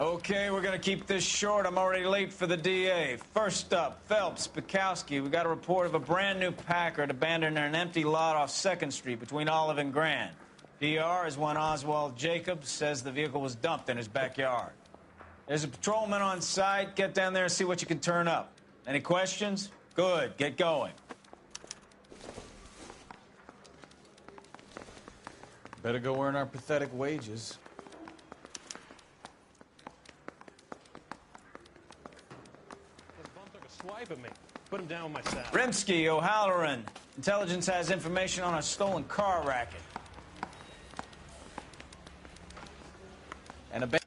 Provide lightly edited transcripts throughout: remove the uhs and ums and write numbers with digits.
Okay, we're gonna keep this short. I'm already late for the DA. First up, Phelps, Bukowski. We got a report of a brand new Packard abandoned in an empty lot off 2nd Street between Olive and Grand. PR is one Oswald Jacobs says the vehicle was dumped in his backyard. There's a patrolman on site. Get down there and see what you can turn up. Any questions? Good, get going. Better go earn our pathetic wages. Swipe at me. Put him down with my salad. Rimsky, O'Halloran. Intelligence has information on a stolen car racket. And abandoned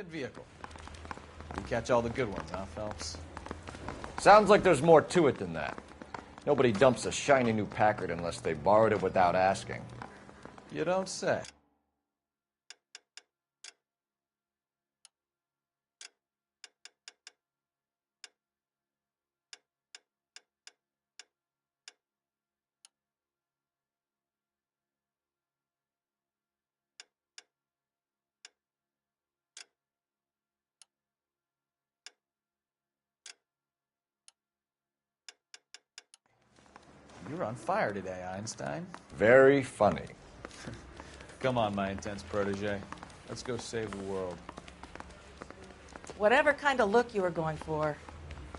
vehicle. You catch all the good ones, huh, Phelps? Sounds like there's more to it than that. Nobody dumps a shiny new Packard unless they borrowed it without asking. You don't say. You're on fire today, Einstein. Very funny. Come on, my intense protege. Let's go save the world. Whatever kind of look you were going for,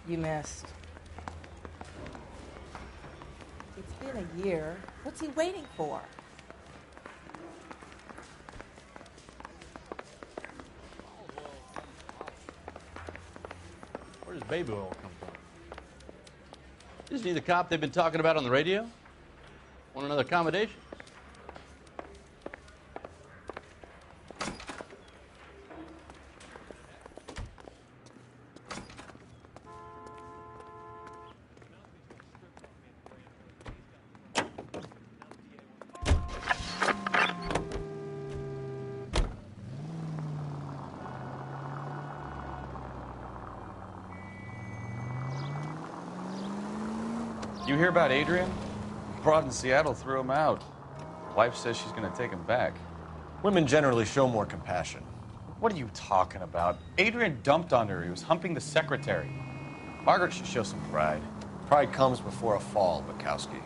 you missed. It's been a year. What's he waiting for? Where does baby oil come from? Isn't he the cop they've been talking about on the radio? Want another accommodation? You hear about Adrian? Broad in Seattle threw him out. Wife says she's gonna take him back. Women generally show more compassion. What are you talking about? Adrian dumped on her. He was humping the secretary. Margaret should show some pride. Pride comes before a fall, Bukowski.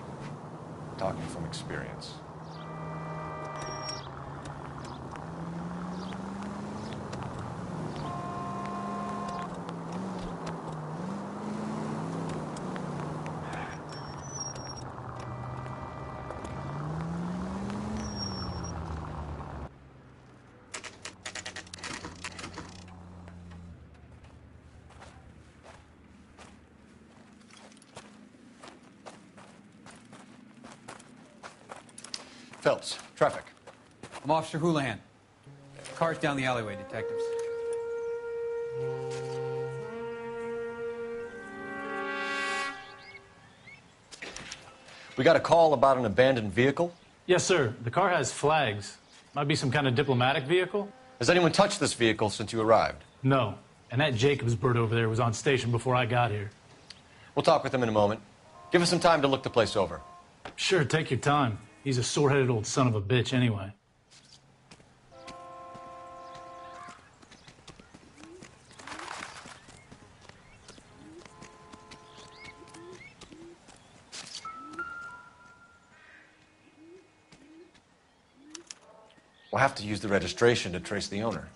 Talking from experience. Phelps, traffic. I'm Officer Houlihan. Car's down the alleyway, detectives. We got a call about an abandoned vehicle. Yes, sir. The car has flags. Might be some kind of diplomatic vehicle. Has anyone touched this vehicle since you arrived? No. And that Jacobs bird over there was on station before I got here. We'll talk with him in a moment. Give us some time to look the place over. Sure, take your time. He's a sore-headed old son of a bitch anyway. We'll have to use the registration to trace the owner.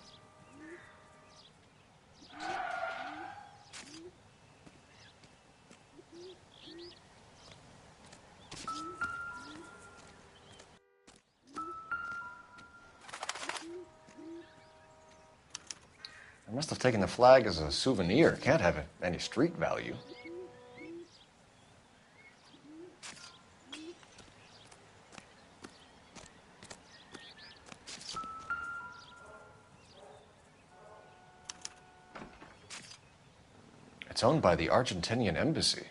I must have taken the flag as a souvenir. Can't have any street value. It's owned by the Argentinian embassy.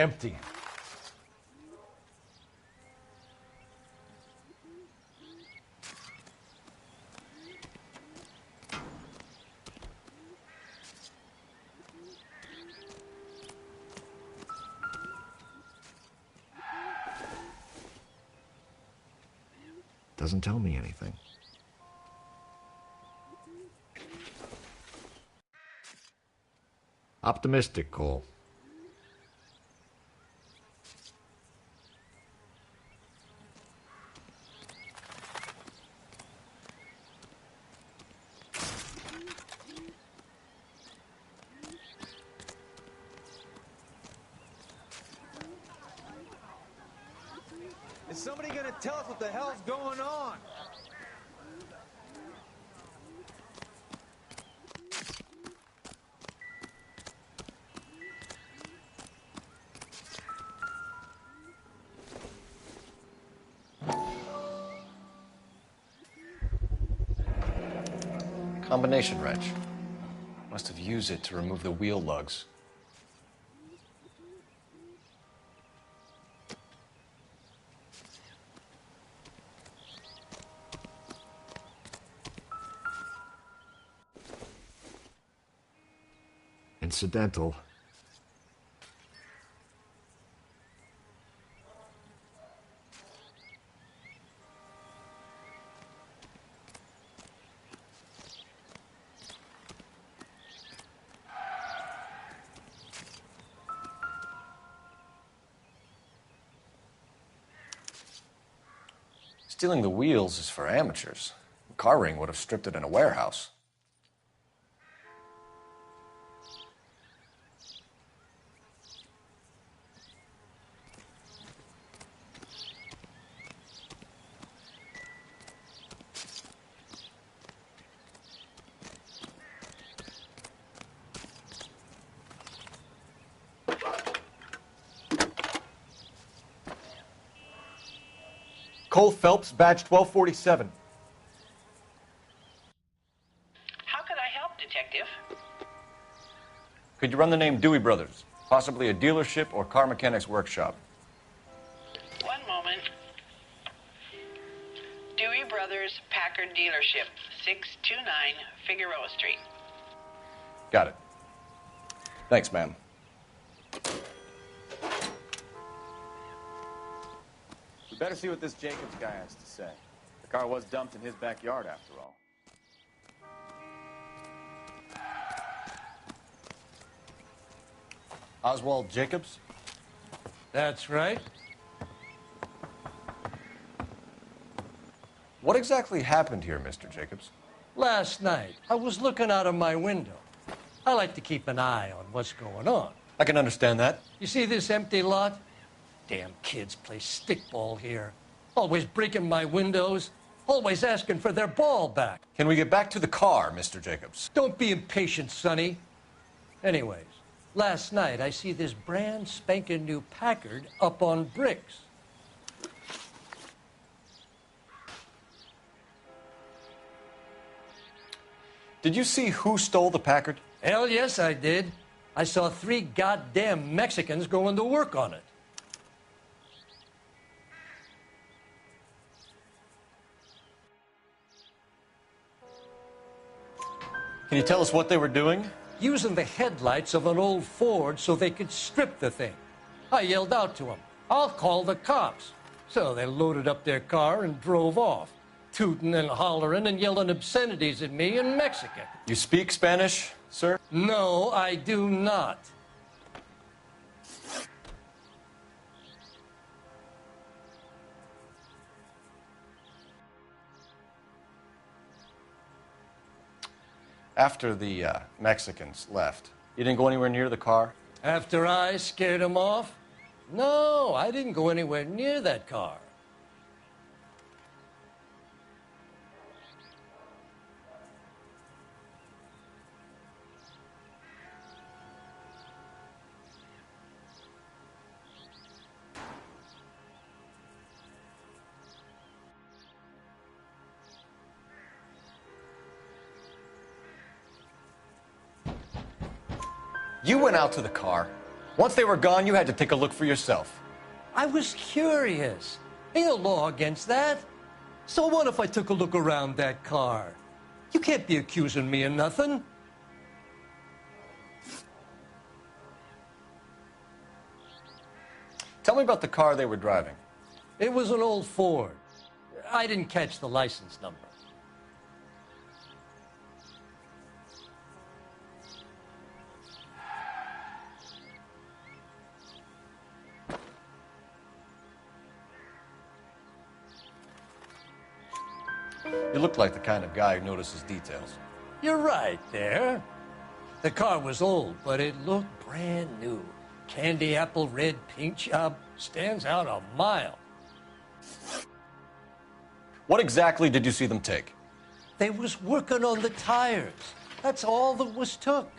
Empty. Doesn't tell me anything. Optimistic, Cole. Is somebody gonna tell us what the hell's going on? Combination wrench. Must have used it to remove the wheel lugs. Incidental. Stealing the wheels is for amateurs. Car ring would have stripped it in a warehouse. Cole Phelps, badge 1247. How could I help, Detective? Could you run the name Dewey Brothers? Possibly a dealership or car mechanics workshop. One moment. Dewey Brothers Packard Dealership, 629 Figueroa Street. Got it. Thanks, ma'am. We better see what this Jacobs guy has to say. The car was dumped in his backyard, after all. Oswald Jacobs? That's right. What exactly happened here, Mr. Jacobs? Last night, I was looking out of my window. I like to keep an eye on what's going on. I can understand that. You see this empty lot? Damn kids play stickball here. Always breaking my windows. Always asking for their ball back. Can we get back to the car, Mr. Jacobs? Don't be impatient, Sonny. Anyways, last night I see this brand spanking new Packard up on bricks. Did you see who stole the Packard? Hell yes, I did. I saw 3 goddamn Mexicans going to work on it. Can you tell us what they were doing? Using the headlights of an old Ford so they could strip the thing. I yelled out to them, "I'll call the cops." So they loaded up their car and drove off, tooting and hollering and yelling obscenities at me in Mexican. You speak Spanish, sir? No, I do not. After the Mexicans left, you didn't go anywhere near the car? After I scared them off? No, I didn't go anywhere near that car. You went out to the car, Once they were gone, you had to take a look for yourself. I was curious. Ain't no law against that. So what if I took a look around that car? You can't be accusing me of nothing. Tell me about the car they were driving. It was an old Ford. I didn't catch the license number. You look like the kind of guy who notices details. You're right there. The car was old, but it looked brand new. Candy apple red paint job stands out a mile. What exactly did you see them take? They was working on the tires. That's all that was took.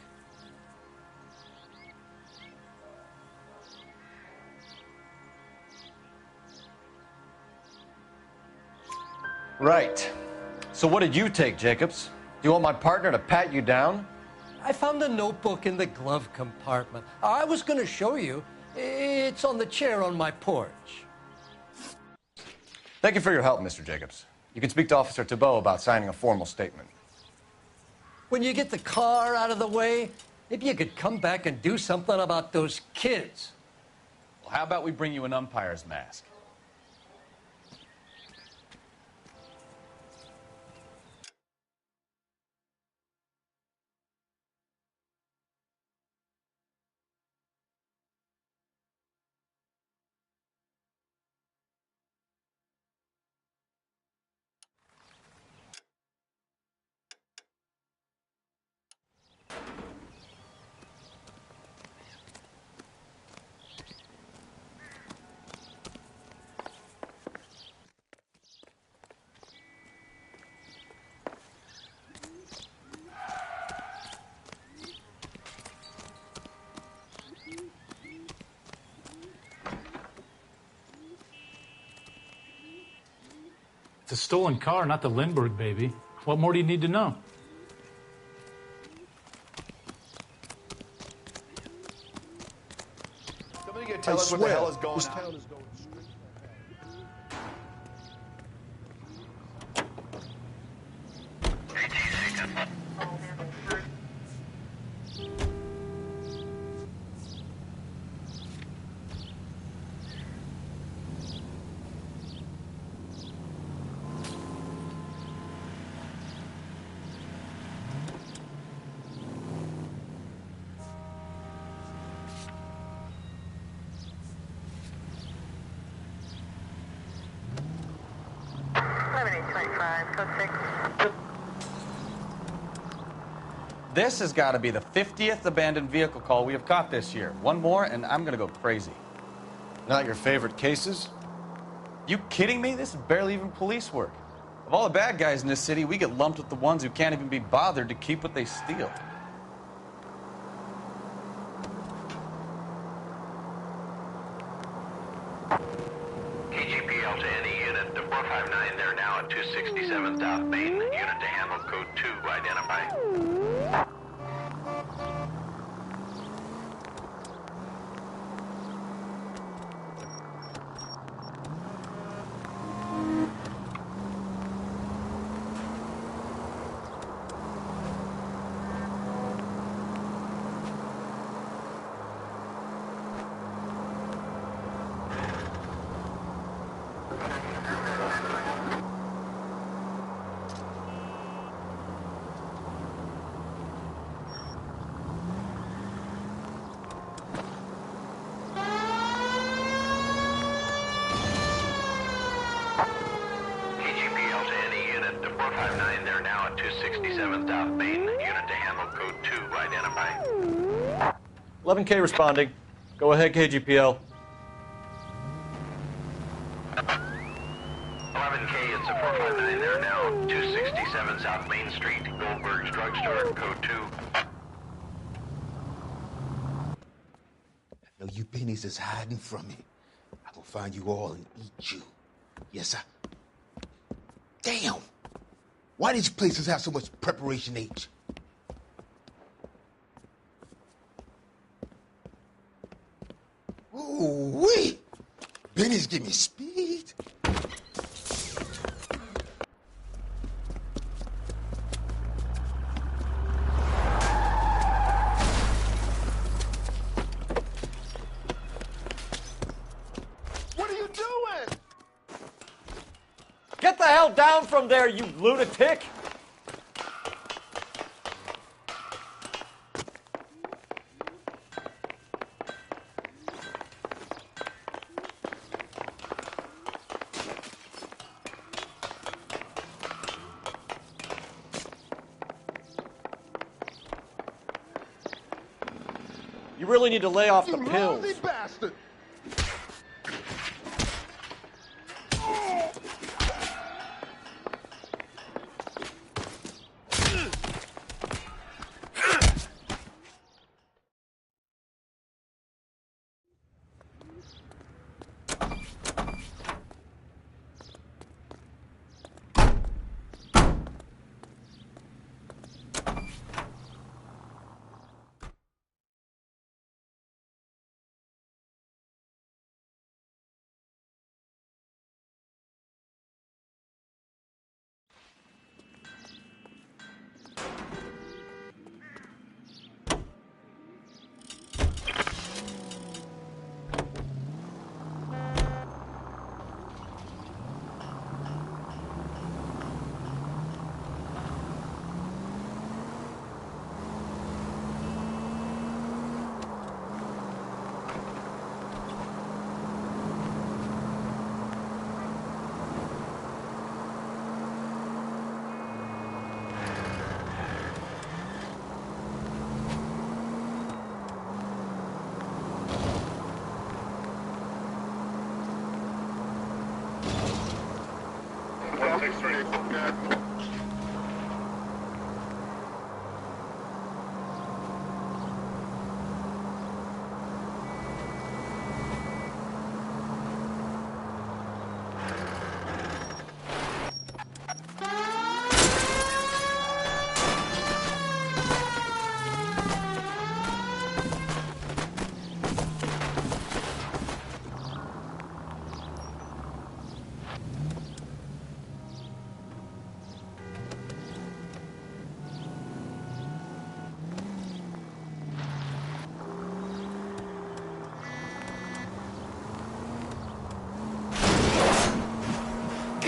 Right. So what did you take, Jacobs? Do you want my partner to pat you down? I found a notebook in the glove compartment. I was going to show you. It's on the chair on my porch. Thank you for your help, Mr. Jacobs. You can speak to Officer Thibault about signing a formal statement. When you get the car out of the way, maybe you could come back and do something about those kids. Well, how about we bring you an umpire's mask? It's a stolen car, not the Lindbergh baby. What more do you need to know? Somebody gonna tell us what the hell is going on. This has got to be the 50th abandoned vehicle call we have caught this year. One more, and I'm going to go crazy. Not your favorite cases? You kidding me? This is barely even police work. Of all the bad guys in this city, we get lumped with the ones who can't even be bothered to keep what they steal. KGPL to any unit. The 459, they're now at 267 South Main. Unit to handle code 2, identify. KGPL to any unit. The 459, they're now at 267 South Main. Unit to handle code 2, identify. 11K responding. Go ahead, KGPL. 11K, it's a 459, they're now 267 South Main Street, Goldberg's Drugstore, code 2. No, you pennies is hiding from me. I will find you all and eat you. Yes, sir. Damn! Why these places have so much preparation H? Ooh-wee! Benny's giving me speed. What are you doing? Get the hell down from there, you lunatic! You really need to lay off the You pills. lousy bastard!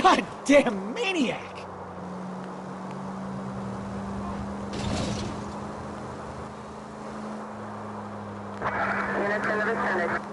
Goddamn maniac! Units in the vicinity.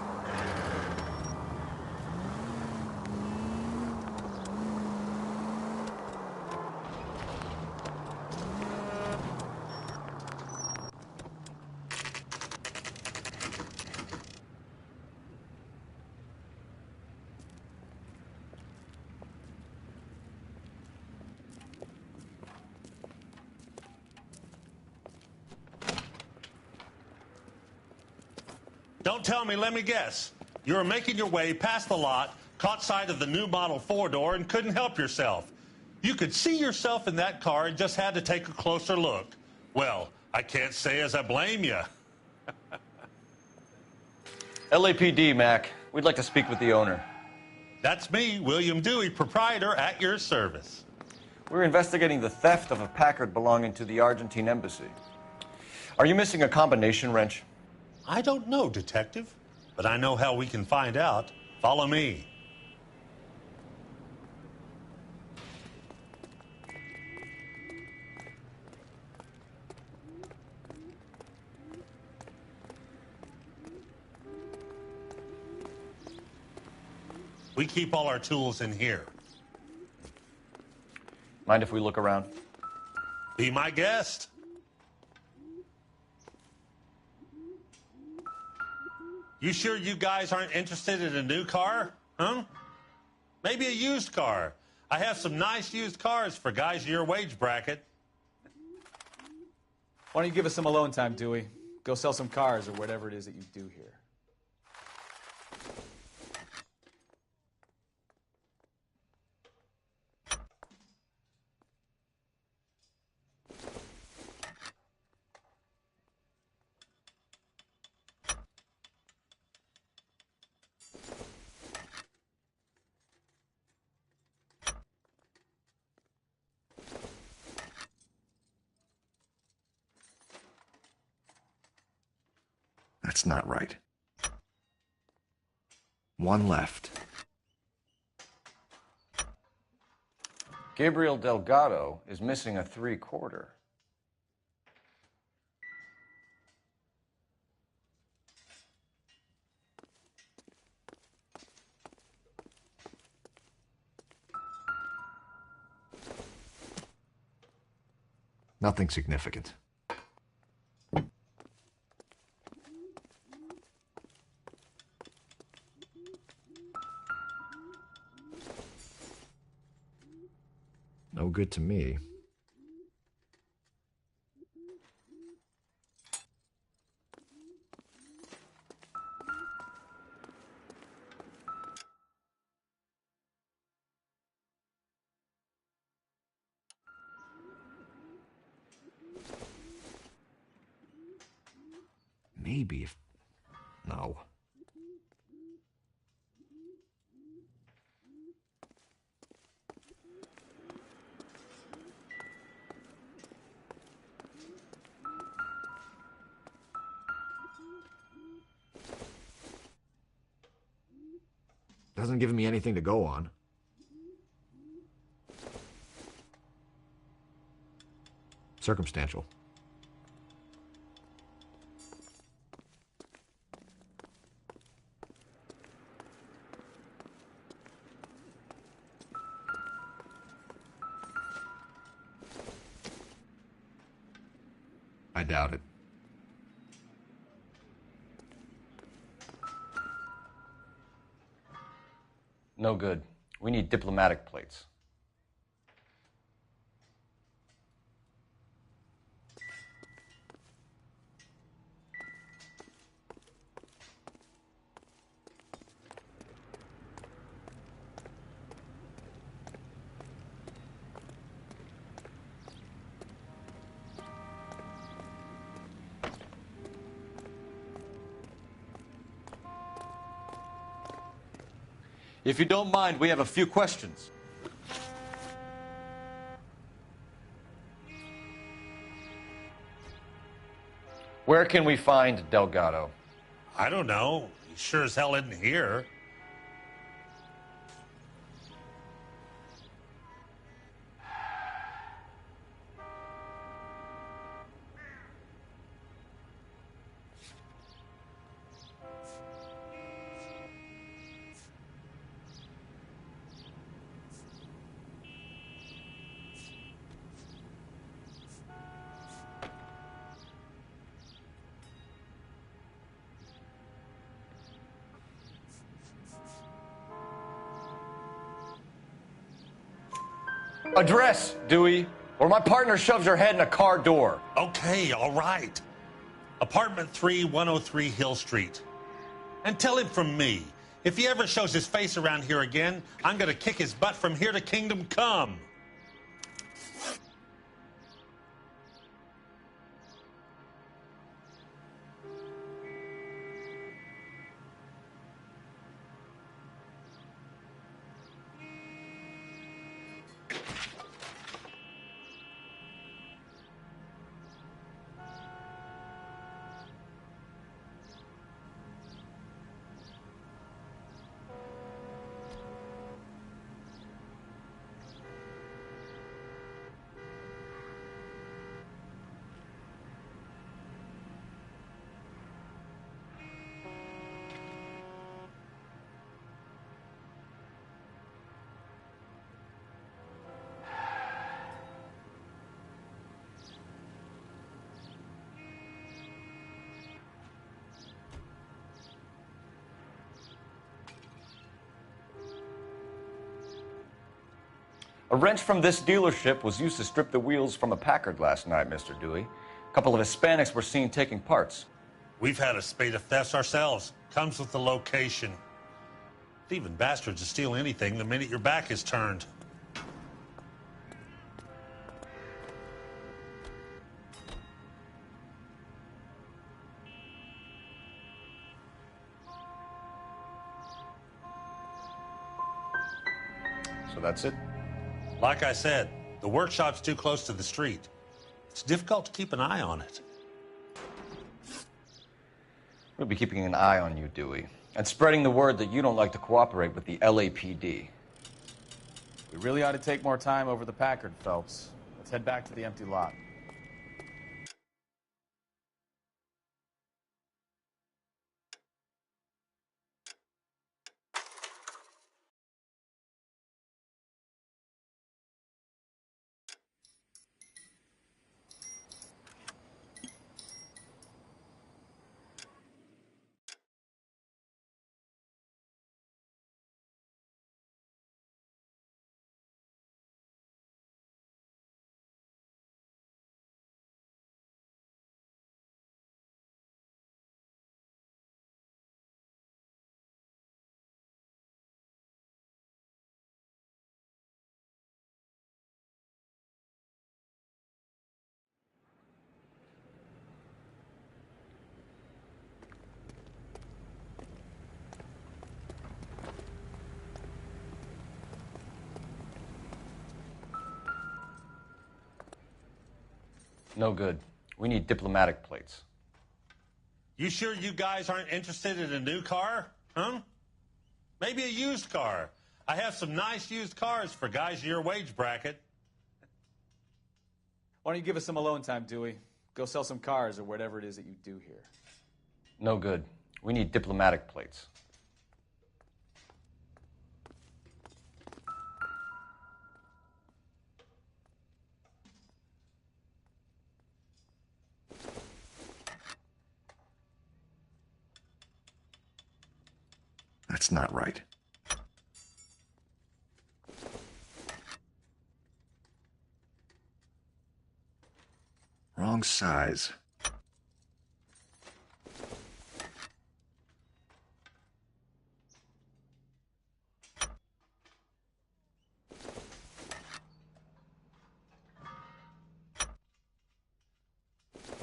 Don't tell me, let me guess. You were making your way past the lot, caught sight of the new model 4-door, and couldn't help yourself. You could see yourself in that car and just had to take a closer look. Well, I can't say as I blame you. LAPD, Mac. We'd like to speak with the owner. That's me, William Dewey, proprietor, at your service. We're investigating the theft of a Packard belonging to the Argentine embassy. Are you missing a combination wrench? I don't know, Detective, but I know how we can find out. Follow me. We keep all our tools in here. Mind if we look around? Be my guest. You sure you guys aren't interested in a new car? Huh? Maybe a used car. I have some nice used cars for guys in your wage bracket. Why don't you give us some alone time, Dewey? Go sell some cars or whatever it is that you do here. That's not right. One left. Gabriel Delgado is missing a 3/4. Nothing significant. No good to me. Maybe if... No. Doesn't give me anything to go on. Circumstantial. I doubt it. No good. We need diplomatic plates. If you don't mind, we have a few questions. Where can we find Delgado? I don't know. He sure as hell isn't here. Address, Dewey, or my partner shoves her head in a car door. Okay, all right. Apartment 3, 103 Hill Street. And tell him from me, if he ever shows his face around here again, I'm gonna kick his butt from here to Kingdom Come. A wrench from this dealership was used to strip the wheels from a Packard last night, Mr. Dewey. A couple of Hispanics were seen taking parts. We've had a spate of thefts ourselves. Comes with the location. Thieving bastards to steal anything the minute your back is turned. So that's it? Like I said, the workshop's too close to the street. It's difficult to keep an eye on it. We'll be keeping an eye on you, Dewey, and spreading the word that you don't like to cooperate with the LAPD. We really ought to take more time over the Packard, Phelps. Let's head back to the empty lot. No good. We need diplomatic plates. You sure you guys aren't interested in a new car? Huh? Maybe a used car. I have some nice used cars for guys in your wage bracket. Why don't you give us some alone time, Dewey? Go sell some cars or whatever it is that you do here. No good. We need diplomatic plates. That's not right. Wrong size.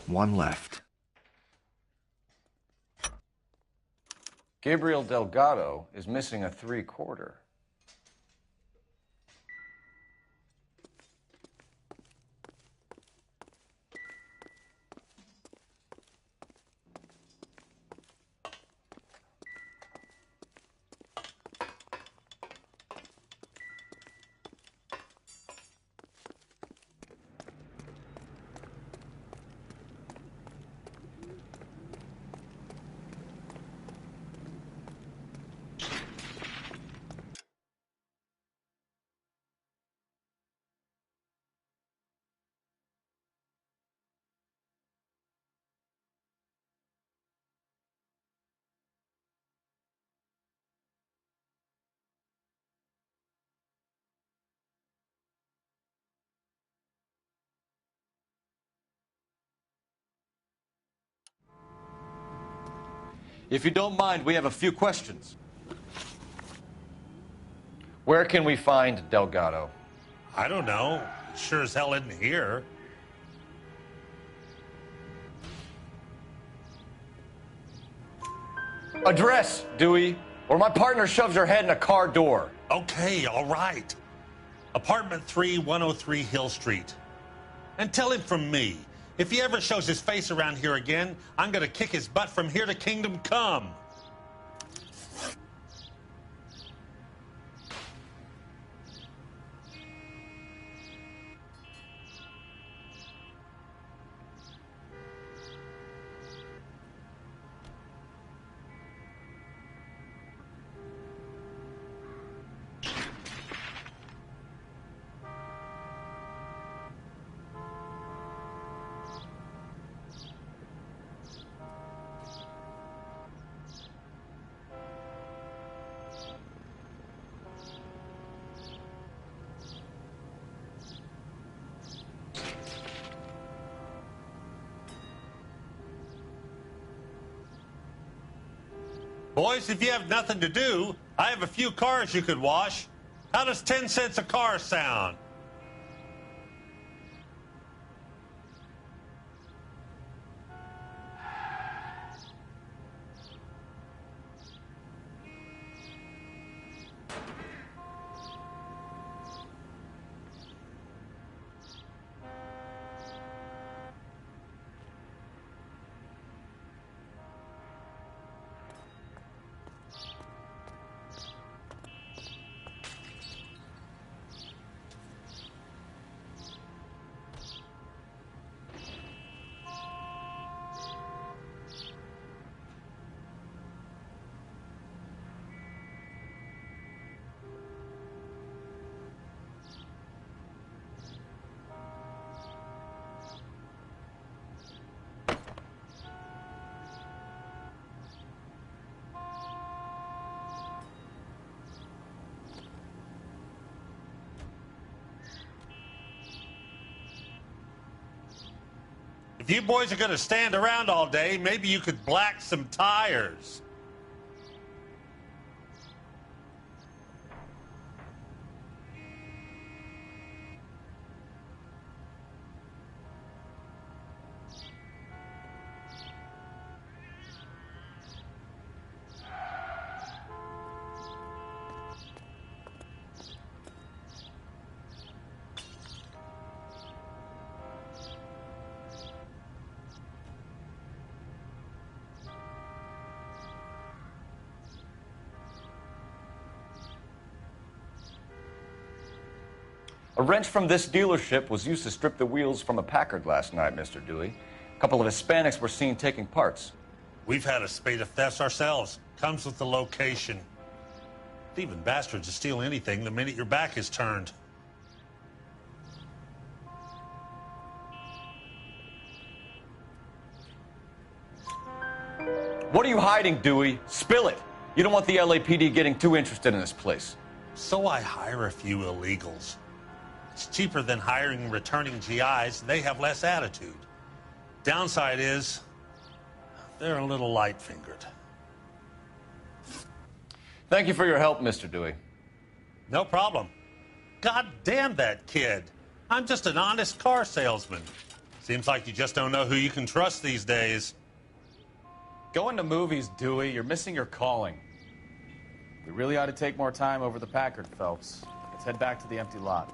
One left. Gabriel Delgado is missing a 3/4. If you don't mind, we have a few questions. Where can we find Delgado? I don't know. Sure as hell isn't here. Address, Dewey, or my partner shoves her head in a car door. Okay, all right. Apartment 3, 103 Hill Street. And tell him from me, if he ever shows his face around here again, I'm gonna kick his butt from here to Kingdom Come. Boys, if you have nothing to do, I have a few cars you could wash. How does 10 cents a car sound? If you boys are going to stand around all day, maybe you could black some tires. A wrench from this dealership was used to strip the wheels from a Packard last night, Mr. Dewey. A couple of Hispanics were seen taking parts. We've had a spate of thefts ourselves. Comes with the location. Thieving bastards will steal anything the minute your back is turned. What are you hiding, Dewey? Spill it. You don't want the LAPD getting too interested in this place. So I hire a few illegals. It's cheaper than hiring returning GIs. They have less attitude. Downside is, they're a little light-fingered. Thank you for your help, Mr. Dewey. No problem. God damn that kid. I'm just an honest car salesman. Seems like you just don't know who you can trust these days. Going to movies, Dewey. You're missing your calling. We really ought to take more time over the Packard, Phelps. Let's head back to the empty lot.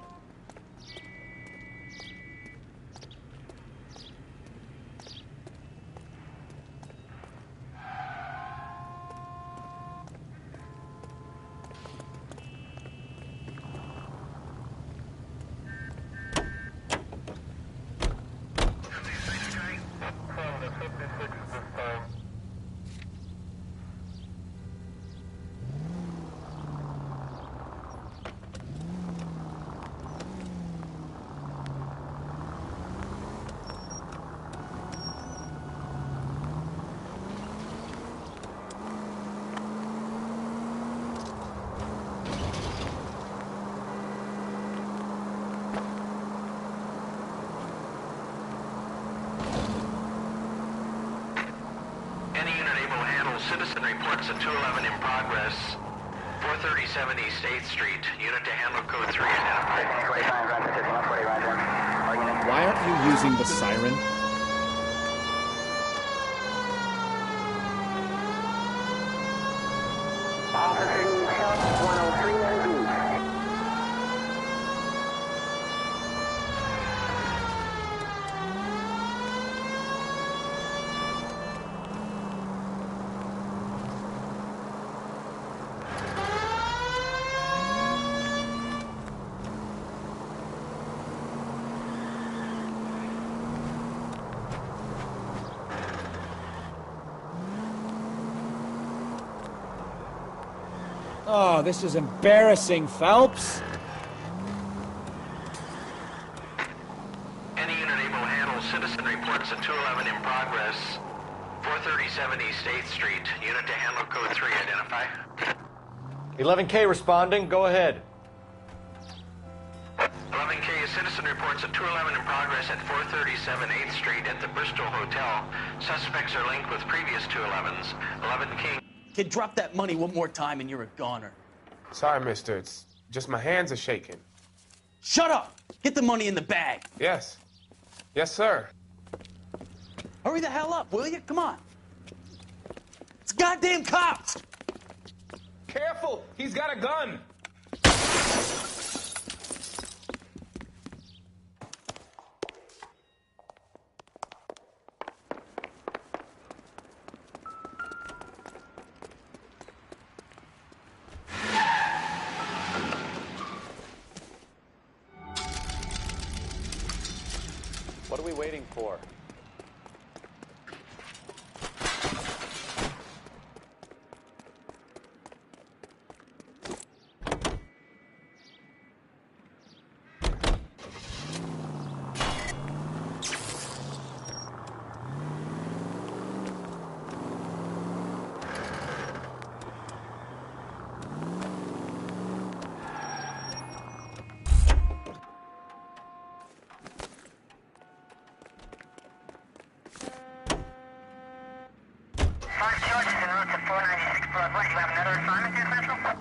Citizen reports a 211 in progress. 437 East 8th Street. Unit to handle code 3 identified. Why aren't you using the siren? Oh, this is embarrassing, Phelps. Any unit able to handle citizen reports a 211 in progress. 437 East 8th Street. Unit to handle code 3 identify. 11K responding. Go ahead. 11K, a citizen reports a 211 in progress at 437 8th Street at the Bristol Hotel. Suspects are linked with previous 211s. 11K. Kid, drop that money one more time and you're a goner. Sorry, mister. It's just my hands are shaking. Shut up! Get the money in the bag. Yes. Yes, sir. Hurry the hell up, will you? Come on. It's goddamn cops! Careful! He's got a gun! What are we waiting for? what? You have another assignment here, Central?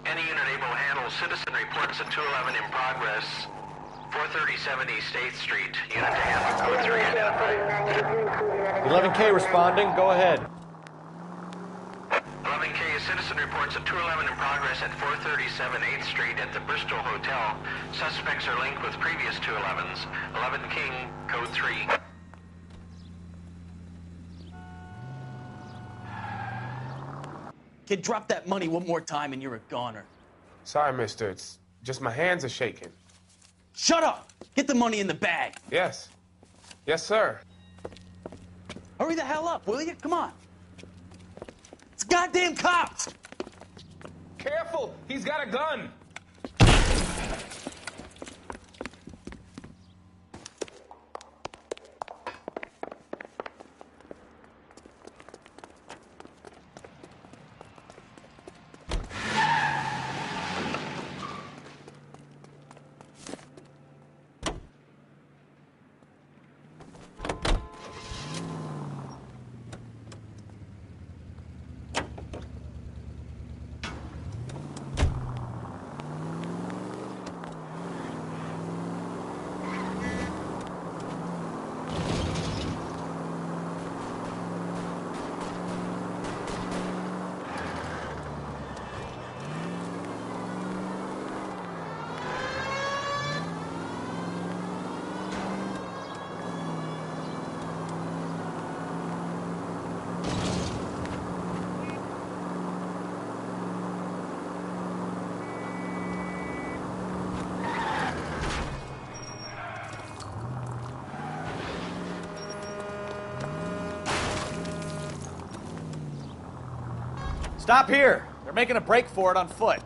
Any unit able to handle citizen reports at 211 in progress. 437 East 8th Street. Unit to handle code 3 identified. 11K responding. Go ahead. 11K, citizen reports at 211 in progress at 437 8th Street at the Bristol Hotel. Suspects are linked with previous 211s. 11 King, code 3. Kid, drop that money one more time and you're a goner. Sorry, mister. It's just my hands are shaking. Shut up! Get the money in the bag. Yes. Yes, sir. Hurry the hell up, will you? Come on. It's goddamn cops! Careful! He's got a gun! Stop here. They're making a break for it on foot.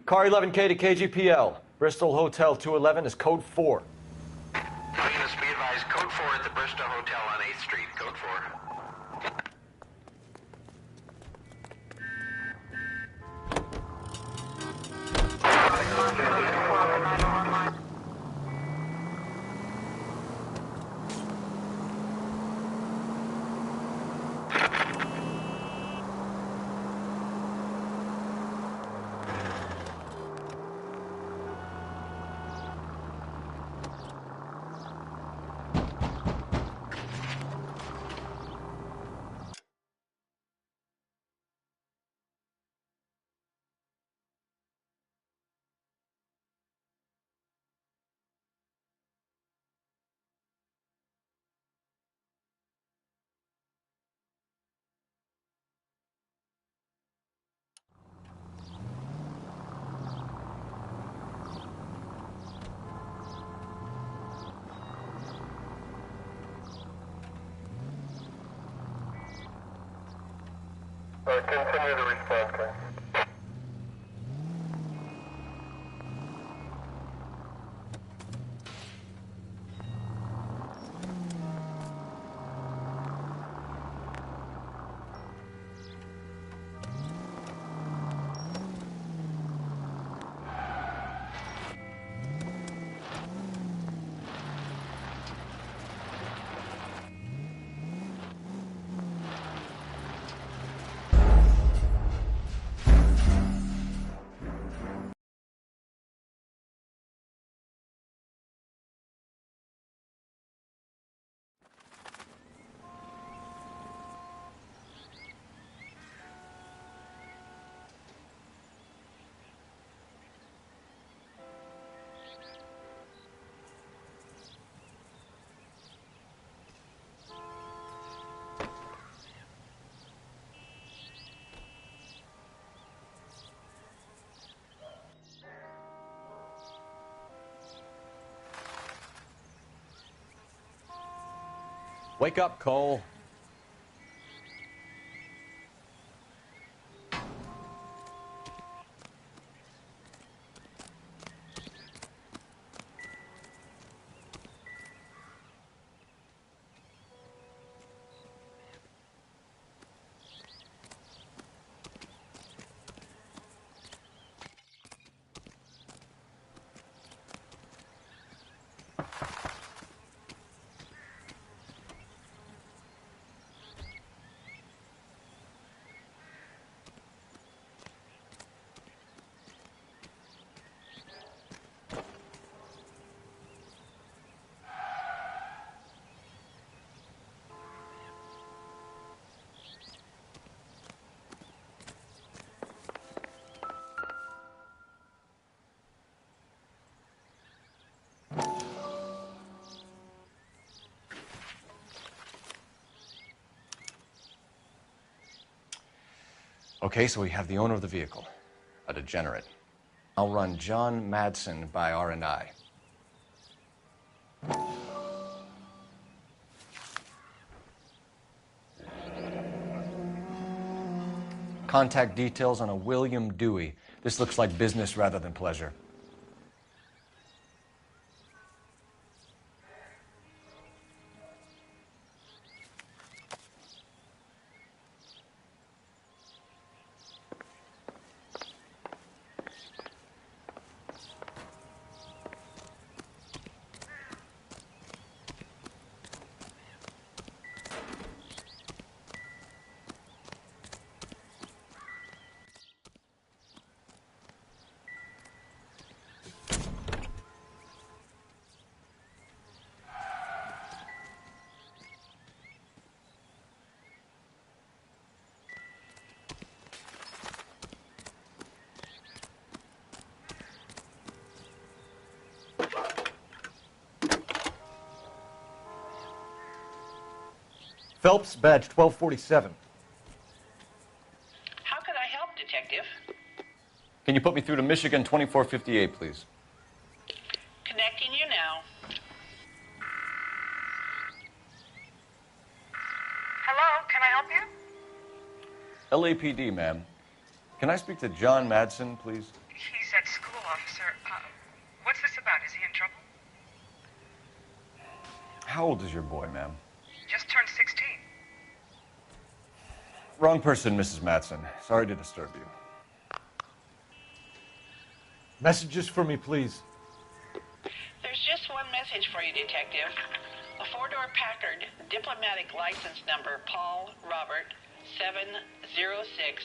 Car 11K to KGPL. Bristol Hotel 211 is code 4. Units be advised, code 4 at the Bristol Hotel on 8th Street. Code 4. Continue to respond, Ken. Wake up, Cole. Okay, so we have the owner of the vehicle, a degenerate. I'll run John Madsen by R&I. Contact details on a William Dewey. This looks like business rather than pleasure. Phelps, badge 1247. How could I help, Detective? Can you put me through to Michigan 2458, please? Connecting you now. Hello, can I help you? LAPD, ma'am. Can I speak to John Madsen, please? He's at school, officer. What's this about? Is he in trouble? How old is your boy, ma'am? Just turned 16. Wrong person, Mrs. Madsen. Sorry to disturb you. Messages for me, please. There's just one message for you, Detective. A four-door Packard, diplomatic license number Paul Robert 706,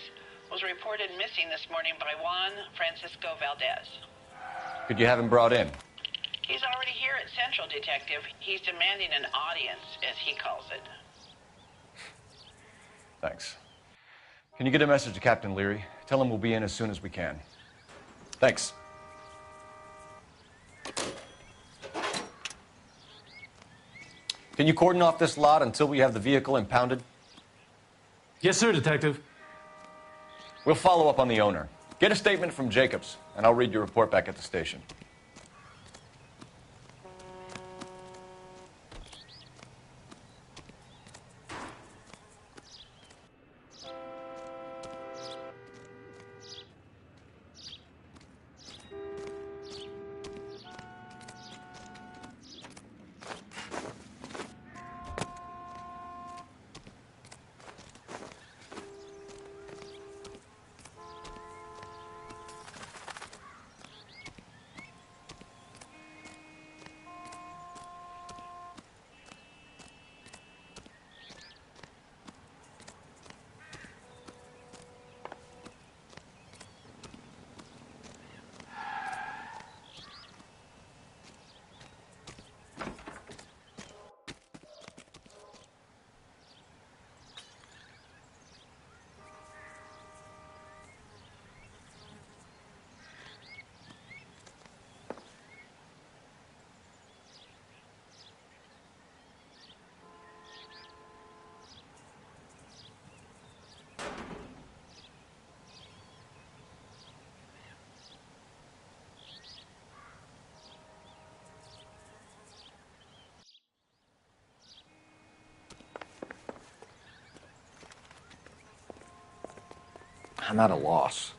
was reported missing this morning by Juan Francisco Valdez. Could you have him brought in? He's already here at Central, Detective. He's demanding an audience, as he calls it. Thanks. Can you get a message to Captain Leary? Tell him we'll be in as soon as we can. Thanks. Can you cordon off this lot until we have the vehicle impounded? Yes, sir, Detective. We'll follow up on the owner. Get a statement from Jacobs, and I'll read your report back at the station. I'm at a loss.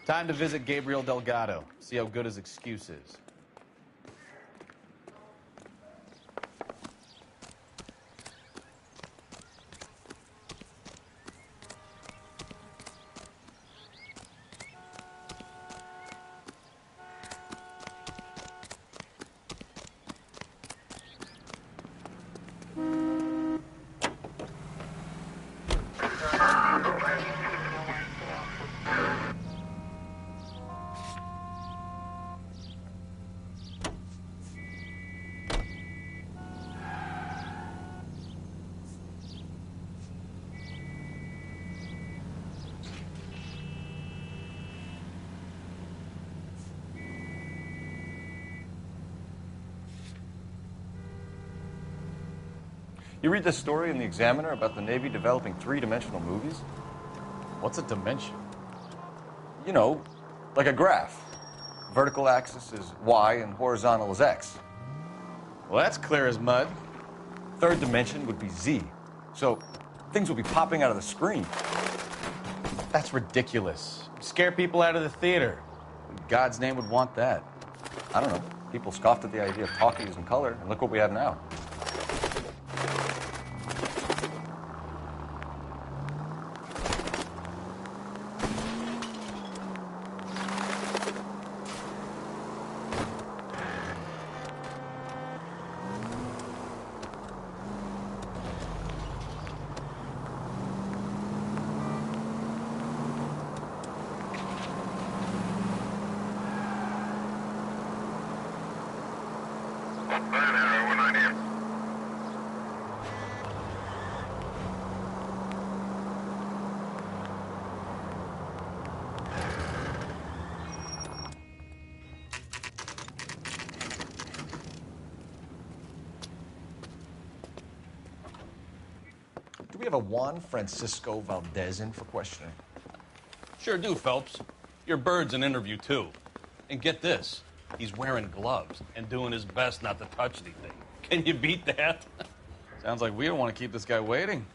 Time to visit Gabriel Delgado, see how good his excuse is. You read this story in the Examiner about the Navy developing three-dimensional movies? What's a dimension? You know, like a graph. Vertical axis is Y and horizontal is X. Well, that's clear as mud. Third dimension would be Z. So things will be popping out of the screen. That's ridiculous. Scare people out of the theater. In God's name would want that. I don't know. People scoffed at the idea of talkies in color, and look what we have now. Do we have a Juan Francisco Valdez in for questioning? Sure do, Phelps. Your bird's an interview, too. And get this, he's wearing gloves and doing his best not to touch anything. Can you beat that? Sounds like we don't want to keep this guy waiting.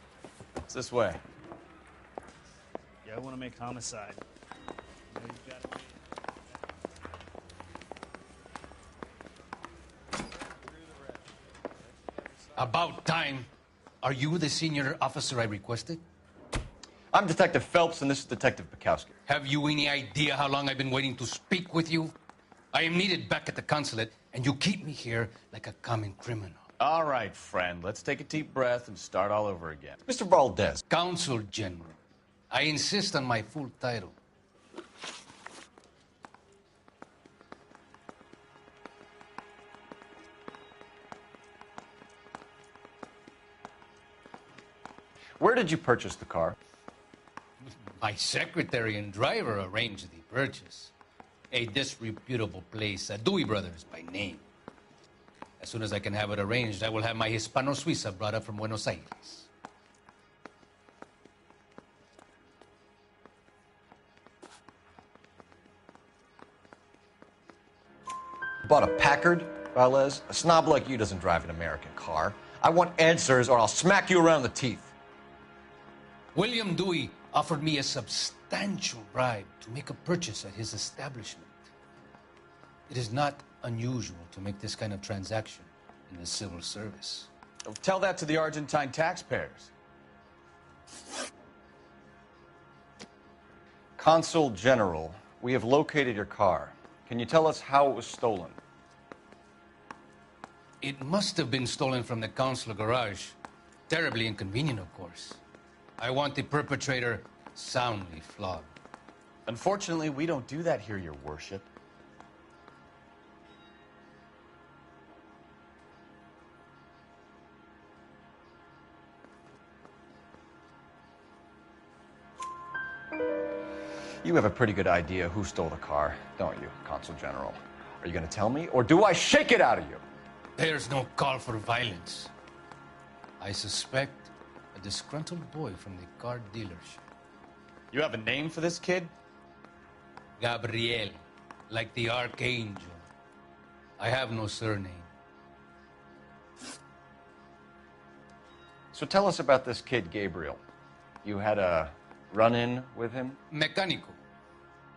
It's this way. Yeah, I want to make homicide. About time. Are you the senior officer I requested? I'm Detective Phelps, and this is Detective Bukowski. Have you any idea how long I've been waiting to speak with you? I am needed back at the consulate, and you keep me here like a common criminal. All right, friend. Let's take a deep breath and start all over again. Mr. Valdez. Consul General. I insist on my full title. Where did you purchase the car? My secretary and driver arranged the purchase. A disreputable place, Dewey Brothers by name. As soon as I can have it arranged, I will have my Hispano Suiza brought up from Buenos Aires. Bought a Packard, Valdez? A snob like you doesn't drive an American car. I want answers or I'll smack you around the teeth. William Dewey offered me a substantial bribe to make a purchase at his establishment. It is not unusual to make this kind of transaction in the civil service. Tell that to the Argentine taxpayers. Consul General, we have located your car. Can you tell us how it was stolen? It must have been stolen from the consular garage. Terribly inconvenient, of course. I want the perpetrator soundly flogged. Unfortunately, we don't do that here, Your Worship. You have a pretty good idea who stole the car, don't you, Consul General? Are you going to tell me, or do I shake it out of you? There's no call for violence. I suspect a disgruntled boy from the car dealership. You have a name for this kid? Gabriel, like the archangel. I have no surname. So tell us about this kid, Gabriel. You had a run-in with him? Mecánico.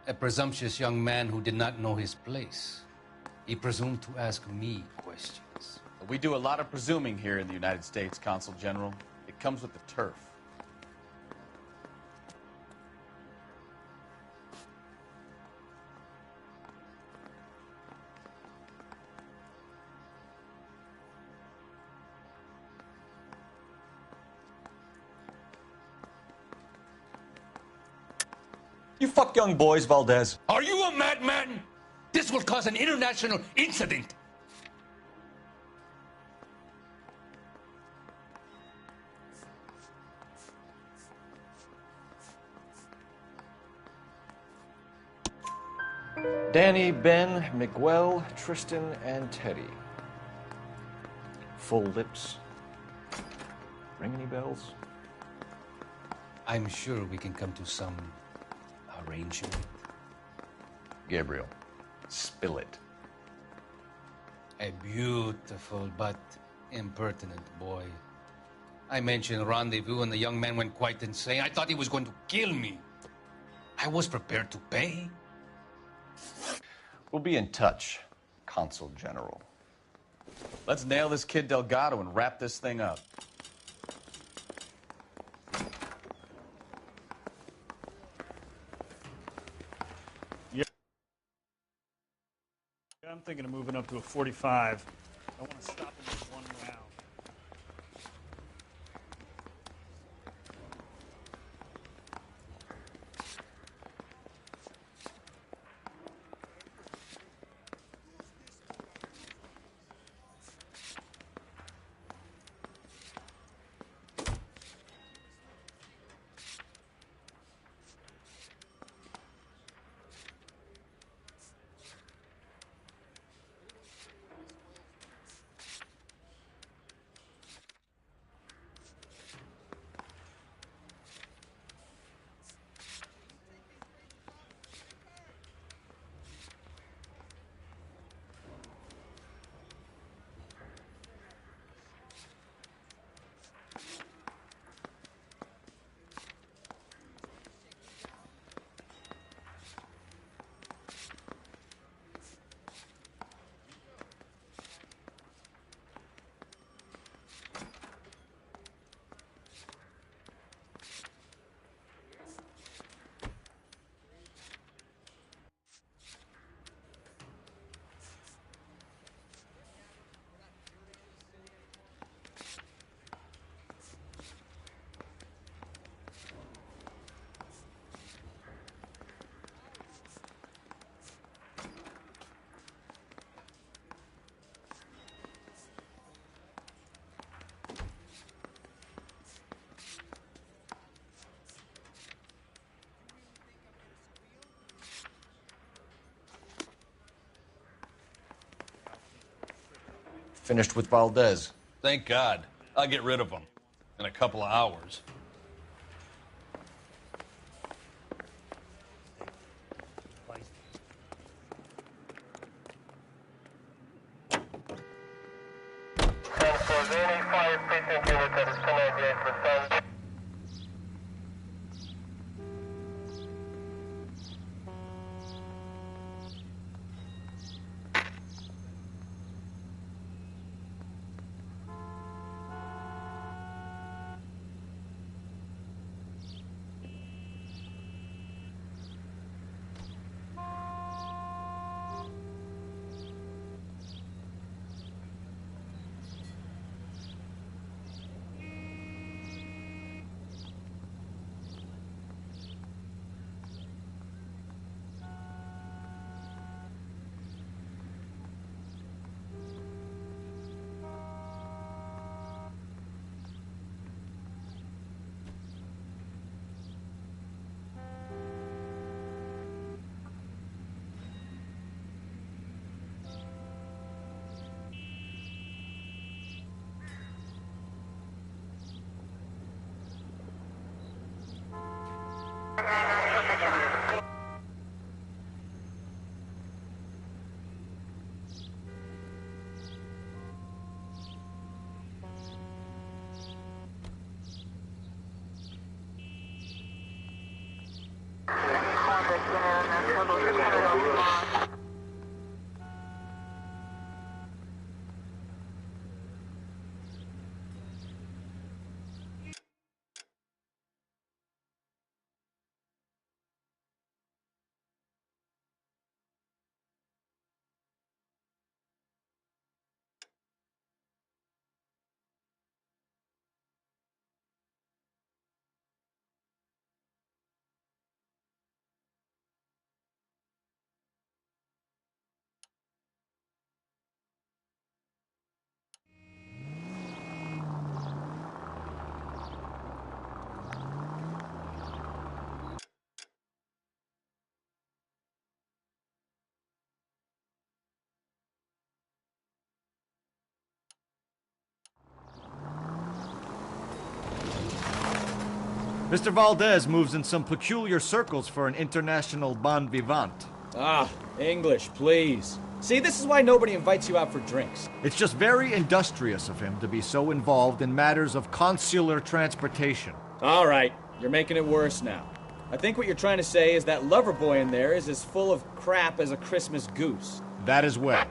A presumptuous young man who did not know his place. He presumed to ask me questions. We do a lot of presuming here in the United States, Consul General. It comes with the turf. You fuck young boys, Valdez. Are you a madman? This will cause an international incident. Danny, Ben, Miguel, Tristan, and Teddy. Full lips. Ring any bells? I'm sure we can come to some arrangement. Gabriel, spill it. A beautiful but impertinent boy. I mentioned rendezvous and the young man went quite insane. I thought he was going to kill me. I was prepared to pay. We'll be in touch, Consul General. Let's nail this kid Delgado and wrap this thing up. Yeah, I'm thinking of moving up to a 45. I want to stop him with one round. Finished with Valdez. Thank God. I'll get rid of him in a couple of hours. Mr. Valdez moves in some peculiar circles for an international bon vivant. Ah, English, please. See, this is why nobody invites you out for drinks. It's just very industrious of him to be so involved in matters of consular transportation. All right, you're making it worse now. I think what you're trying to say is that lover boy in there is as full of crap as a Christmas goose. That is well.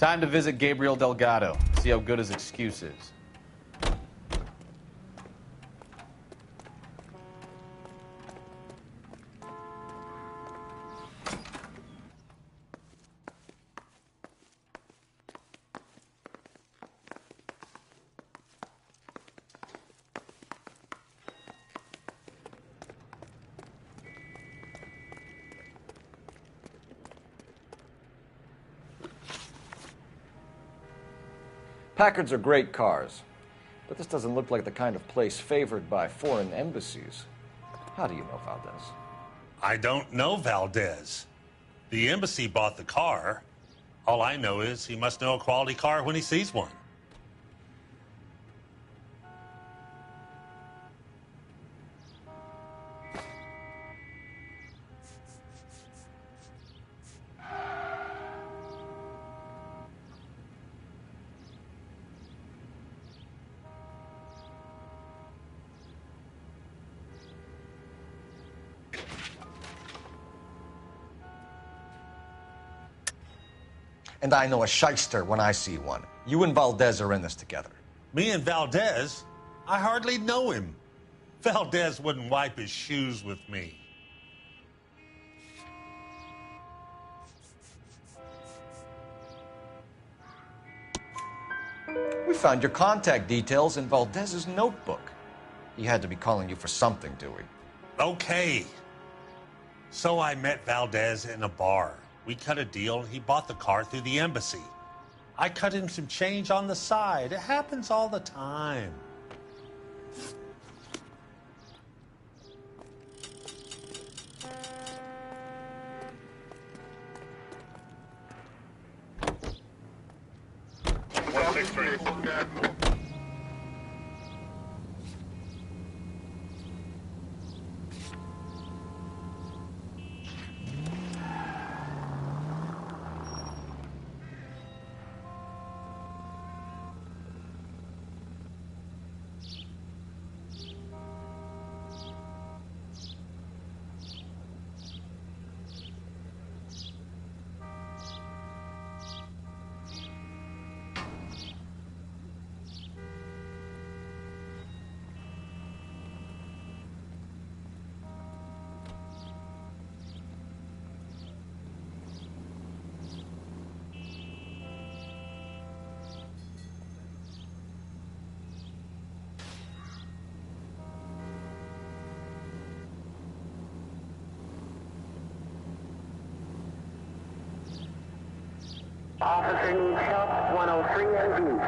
Time to visit Gabriel Delgado, see how good his excuse is. Packards are great cars, but this doesn't look like the kind of place favored by foreign embassies. How do you know Valdez? I don't know Valdez. The embassy bought the car. All I know is he must know a quality car when he sees one. And I know a shyster when I see one. You and Valdez are in this together. Me and Valdez? I hardly know him. Valdez wouldn't wipe his shoes with me. We found your contact details in Valdez's notebook. He had to be calling you for something, Dewey. Okay. So I met Valdez in a bar. We cut a deal and he bought the car through the embassy. I cut him some change on the side. It happens all the time. Officer needs help, 103 in view.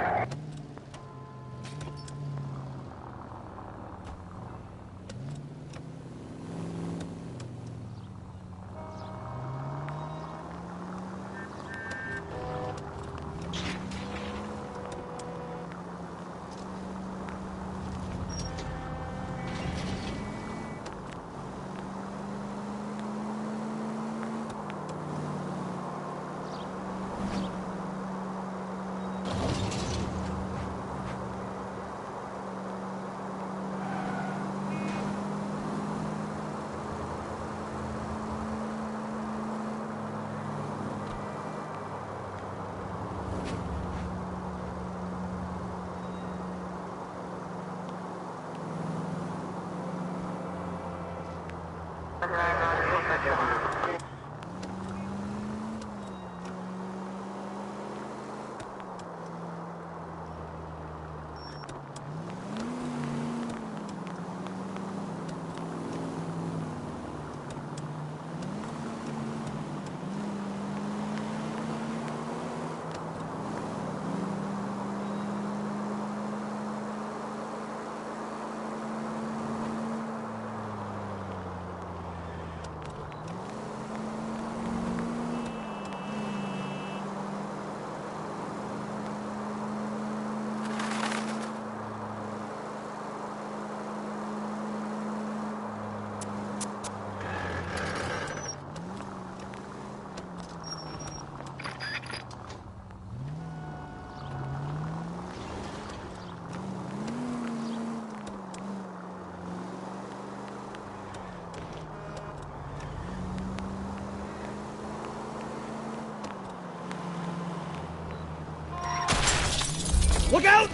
Look out!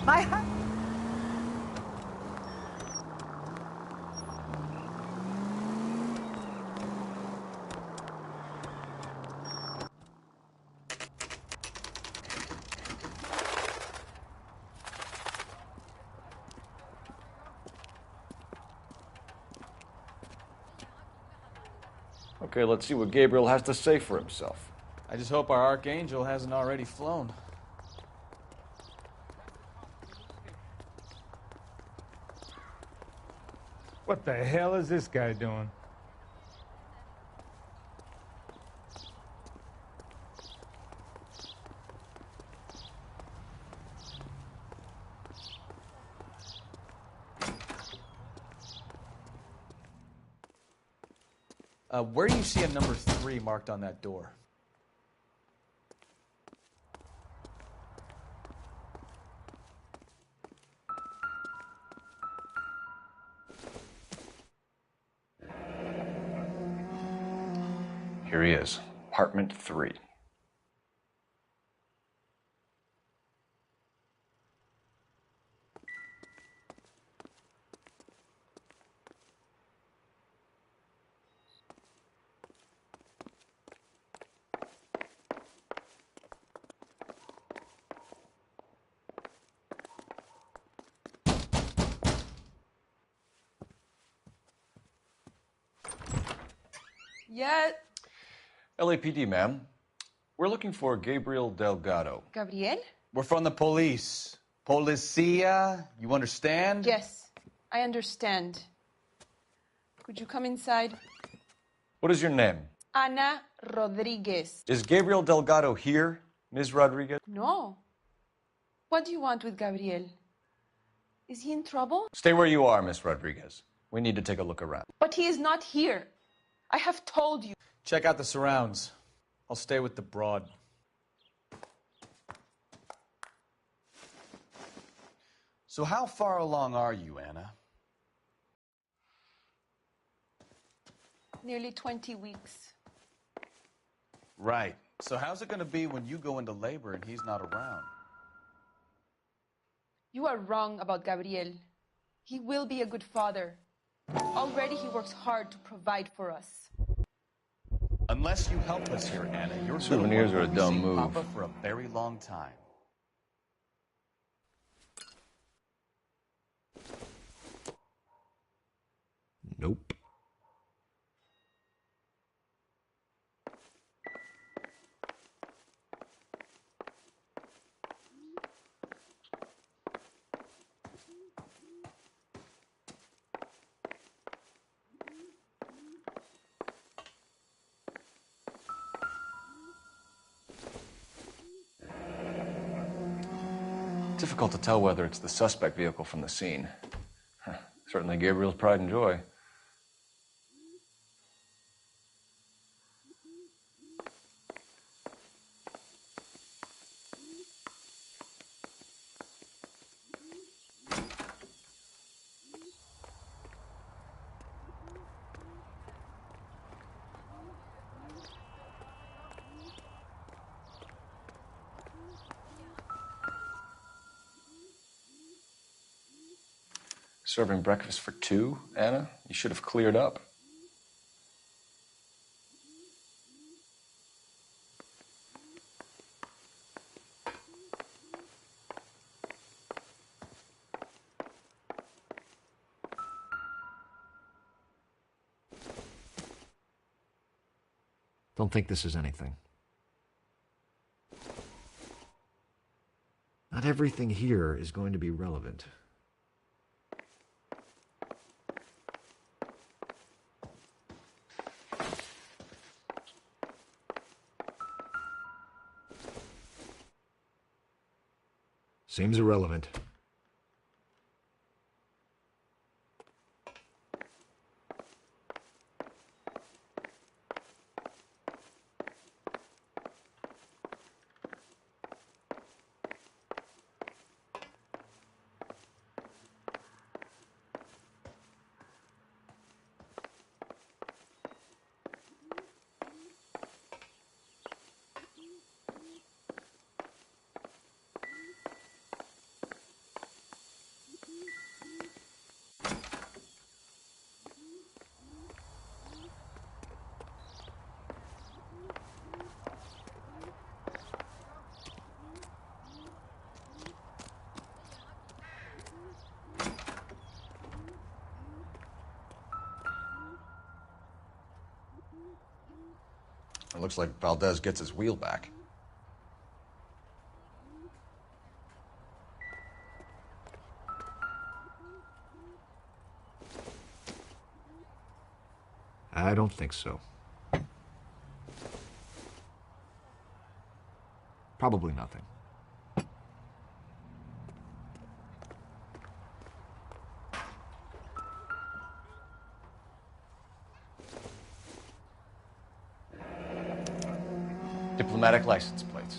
My hat. Okay, let's see what Gabriel has to say for himself. I just hope our Archangel hasn't already flown. What the hell is this guy doing? Where do you see a number 3 marked on that door? Here he is, apartment 3. Yeah. LAPD, ma'am. We're looking for Gabriel Delgado. Gabriel? We're from the police. Policia, you understand? Yes, I understand. Could you come inside? What is your name? Ana Rodriguez. Is Gabriel Delgado here, Ms. Rodriguez? No. What do you want with Gabriel? Is he in trouble? Stay where you are, Ms. Rodriguez. We need to take a look around. But he is not here. I have told you. Check out the surrounds. I'll stay with the broad. So how far along are you, Anna? Nearly 20 weeks. Right. So how's it going to be when you go into labor and he's not around? You are wrong about Gabriel. He will be a good father. Already he works hard to provide for us. Unless you help us here, Anna, your Souvenirs are a dumb move. Papa for a very long time. Nope. Difficult to tell whether it's the suspect vehicle from the scene. Certainly Gabriel's pride and joy. Serving breakfast for two, Anna? You should have cleared up. Don't think this is anything. Not everything here is going to be relevant. Seems irrelevant. It looks like Valdez gets his wheel back. I don't think so. Probably nothing. Diplomatic license plates.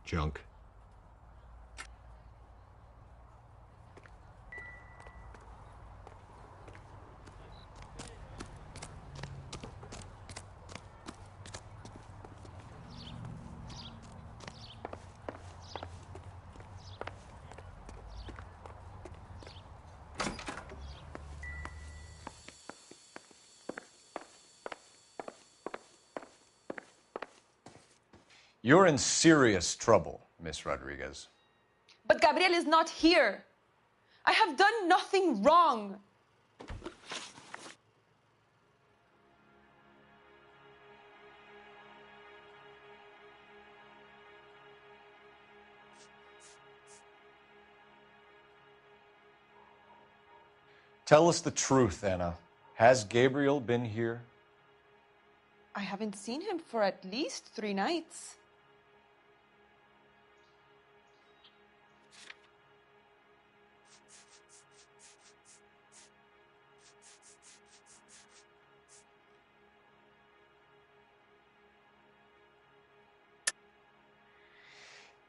Junk. You're in serious trouble, Miss Rodriguez. But Gabriel is not here. I have done nothing wrong. Tell us the truth, Anna. Has Gabriel been here? I haven't seen him for at least 3 nights.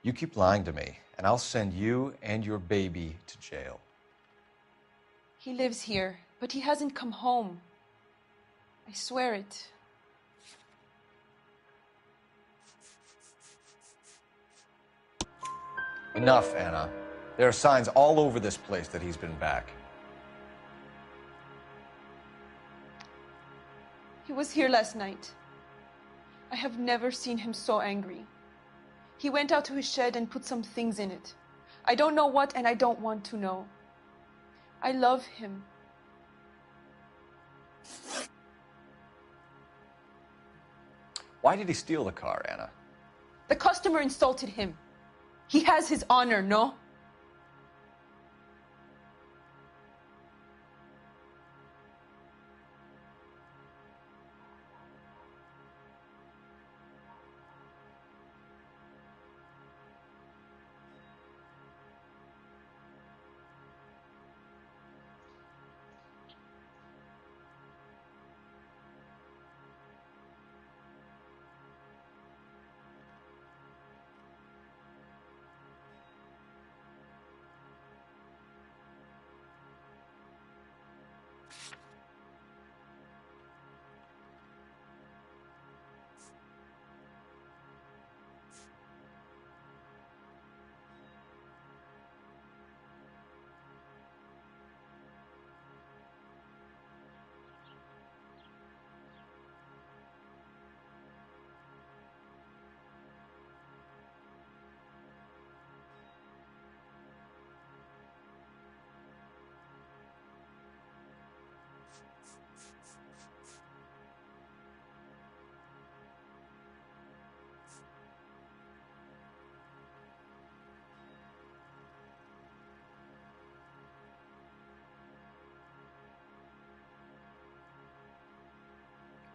You keep lying to me, and I'll send you and your baby to jail. He lives here, but he hasn't come home. I swear it. Enough, Anna. There are signs all over this place that he's been back. He was here last night. I have never seen him so angry. He went out to his shed and put some things in it. I don't know what, and I don't want to know. I love him. Why did he steal the car, Anna? The customer insulted him. He has his honor, no?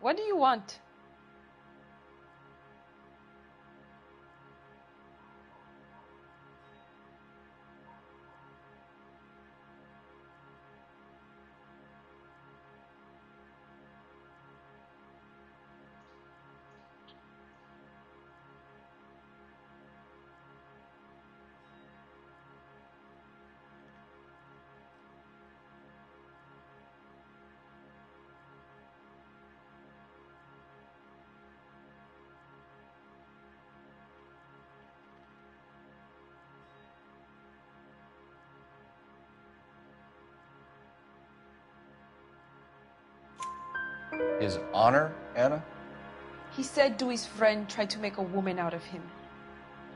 What do you want? His honor, Anna? He said Dewey's friend tried to make a woman out of him.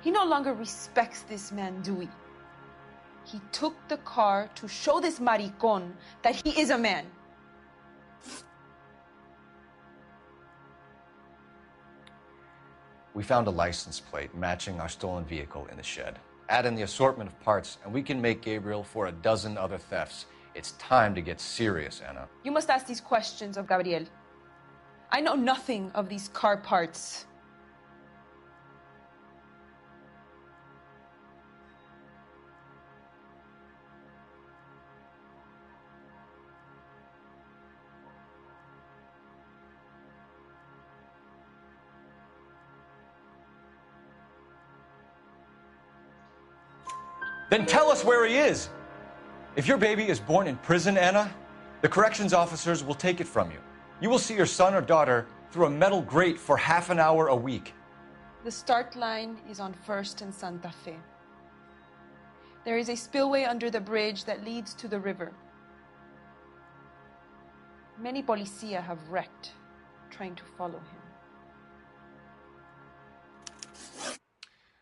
He no longer respects this man, Dewey. He took the car to show this maricon that he is a man. We found a license plate matching our stolen vehicle in the shed. Add in the assortment of parts, and we can make Gabriel for a dozen other thefts. It's time to get serious, Anna. You must ask these questions of Gabriel. I know nothing of these car parts. Then tell us where he is. If your baby is born in prison, Anna, the corrections officers will take it from you. You will see your son or daughter through a metal grate for half an hour a week. The start line is on 1st and Santa Fe. There is a spillway under the bridge that leads to the river. Many policia have wrecked trying to follow him.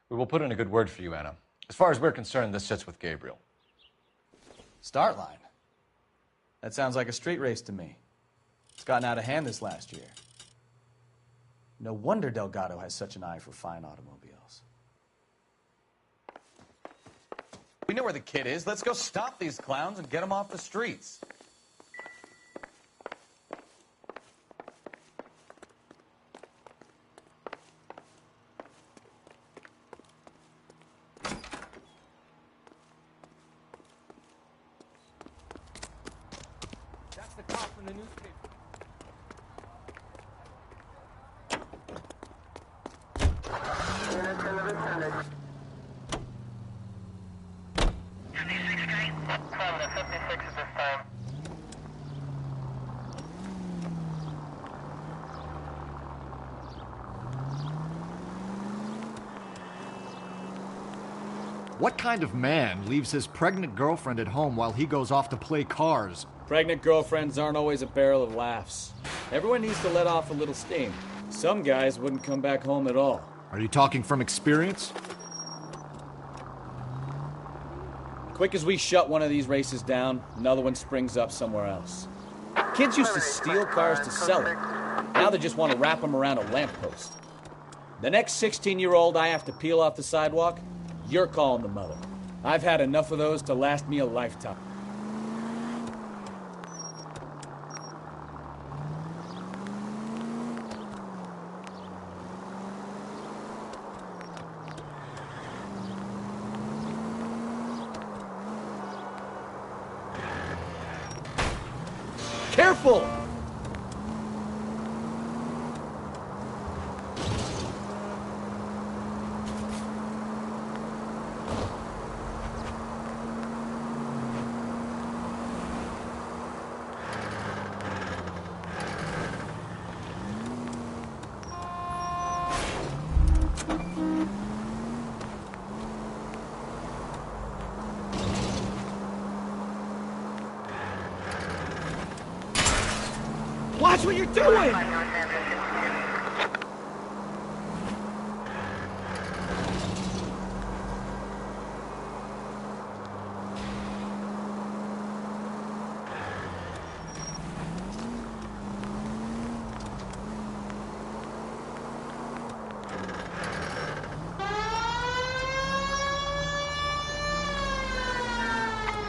We will put in a good word for you, Anna. As far as we're concerned, this sits with Gabriel. Start line. That sounds like a street race to me. It's gotten out of hand this last year. No wonder Delgado has such an eye for fine automobiles. We know where the kid is. Let's go stop these clowns and get them off the streets. That's the cop from the newspaper. What kind of man leaves his pregnant girlfriend at home while he goes off to play cars? Pregnant girlfriends aren't always a barrel of laughs. Everyone needs to let off a little steam. Some guys wouldn't come back home at all. Are you talking from experience? Quick as we shut one of these races down, another one springs up somewhere else. Kids used to steal cars to sell them. Now they just want to wrap them around a lamppost. The next 16-year-old I have to peel off the sidewalk, you're calling the mother. I've had enough of those to last me a lifetime. Careful! Watch what you're doing!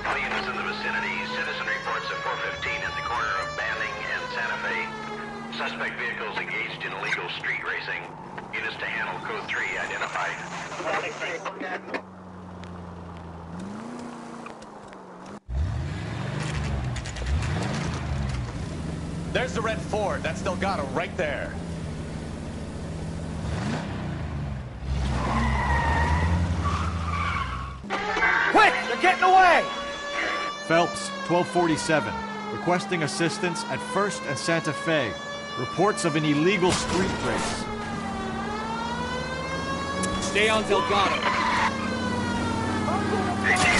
All units in the vicinity, citizen reports at 415 at the corner of Banning and Santa Fe. Suspect vehicles engaged in illegal street racing. Units to handle code 3 identified. There's the red Ford. That's Delgado right there. Quick! They're getting away! Phelps, 1247. Requesting assistance at 1st and Santa Fe. Reports of an illegal street race. Stay on Delgado.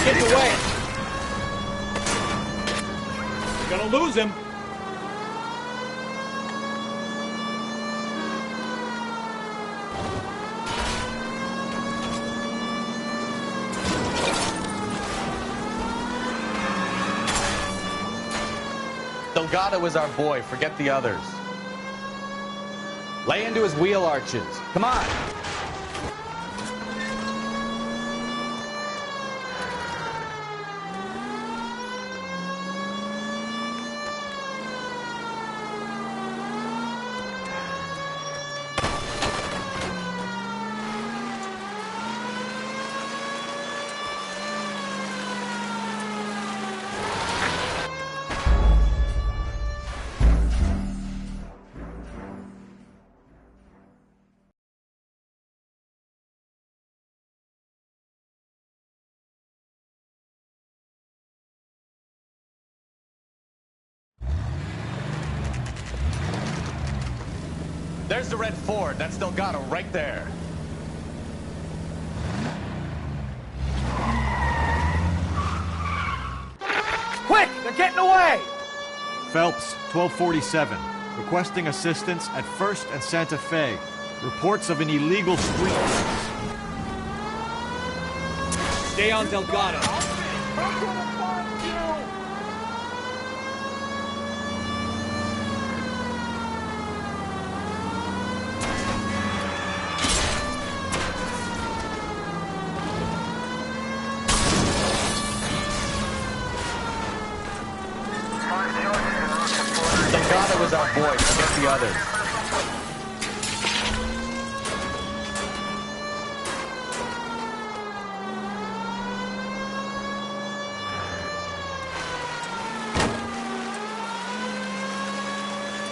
Getting away. We're gonna lose him. Delgado is our boy. Forget the others. Lay into his wheel arches. Come on. There's the red Ford. That's Delgado right there. Quick! They're getting away! Phelps, 1247. Requesting assistance at 1st and Santa Fe. Reports of an illegal street race. Stay on Delgado. Delgado is our boy. Forget the others.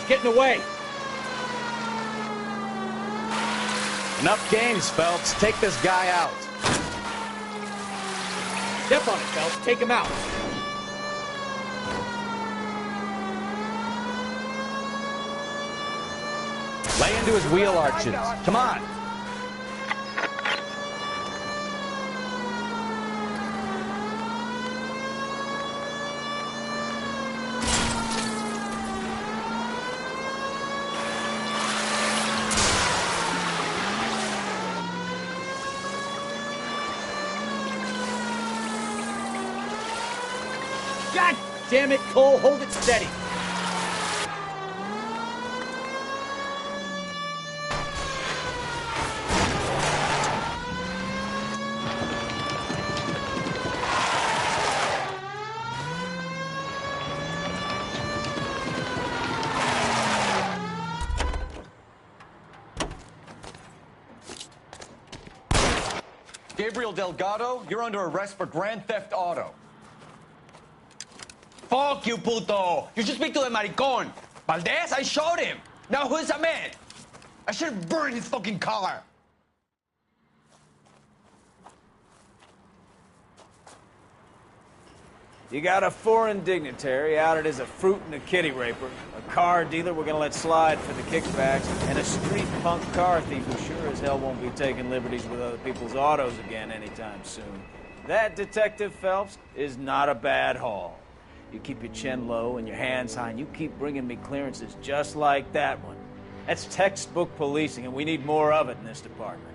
Getting away. Enough games, Phelps. Take this guy out. Step on it, Phelps. Take him out. Lay into his wheel arches. Come on. God damn it, Cole. Hold it steady. Gabriel Delgado, you're under arrest for Grand Theft Auto. Fuck you, puto! You should speak to the maricón. Valdez, I shot him. Now who's a man? I should have burned his fucking car. You got a foreign dignitary outed as a fruit and a kitty raper, a car dealer we're gonna let slide for the kickbacks, and a street punk car thief who sure as hell won't be taking liberties with other people's autos again anytime soon. That, Detective Phelps, is not a bad haul. You keep your chin low and your hands high, and you keep bringing me clearances just like that one. That's textbook policing, and we need more of it in this department.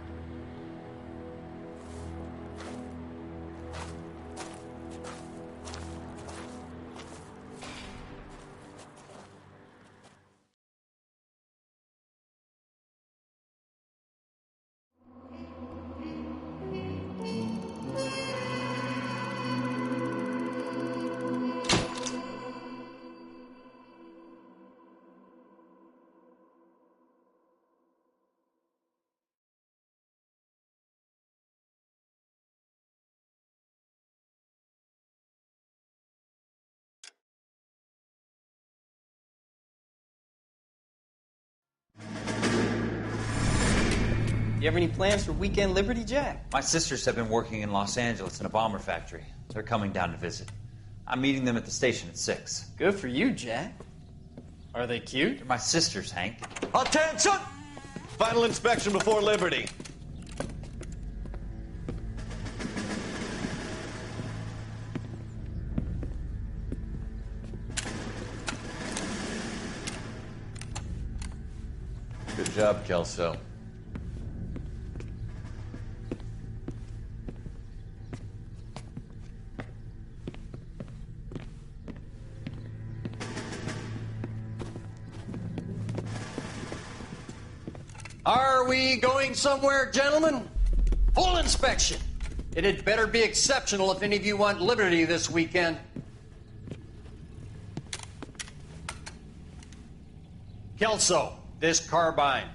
You have any plans for Weekend Liberty, Jack? My sisters have been working in Los Angeles in a bomber factory. They're coming down to visit. I'm meeting them at the station at 6. Good for you, Jack. Are they cute? They're my sisters, Hank. Attention! Final inspection before Liberty. Good job, Kelso. Are we going somewhere, gentlemen? Full inspection. It had better be exceptional if any of you want liberty this weekend. Kelso, this carbine.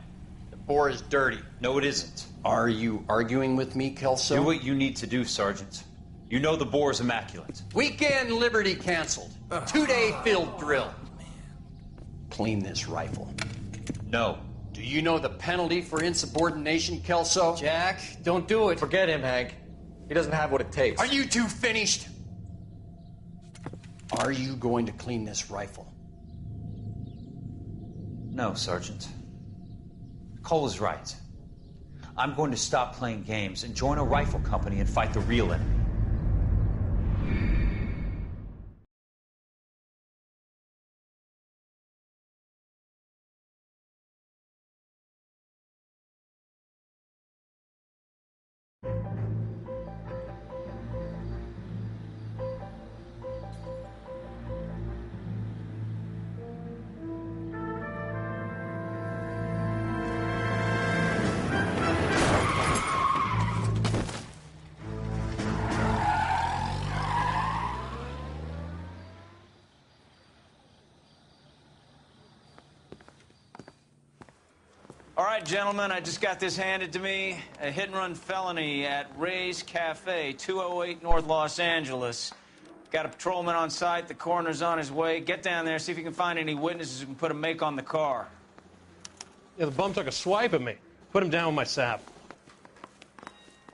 The bore is dirty. No, it isn't. Are you arguing with me, Kelso? Do what you need to do, Sergeant. You know the bore is immaculate. Weekend liberty canceled. 2-day field drill. Clean this rifle. No. Do you know the penalty for insubordination, Kelso? Jack, don't do it. Forget him, Hank. He doesn't have what it takes. Are you two finished? Are you going to clean this rifle? No, Sergeant. Cole is right. I'm going to stop playing games and join a rifle company and fight the real enemy. All right, gentlemen, I just got this handed to me. A hit-and-run felony at Ray's Cafe, 208 North Los Angeles. Got a patrolman on site. The coroner's on his way. Get down there, see if you can find any witnesses who can put a make on the car. Yeah, the bum took a swipe at me. Put him down with my sap.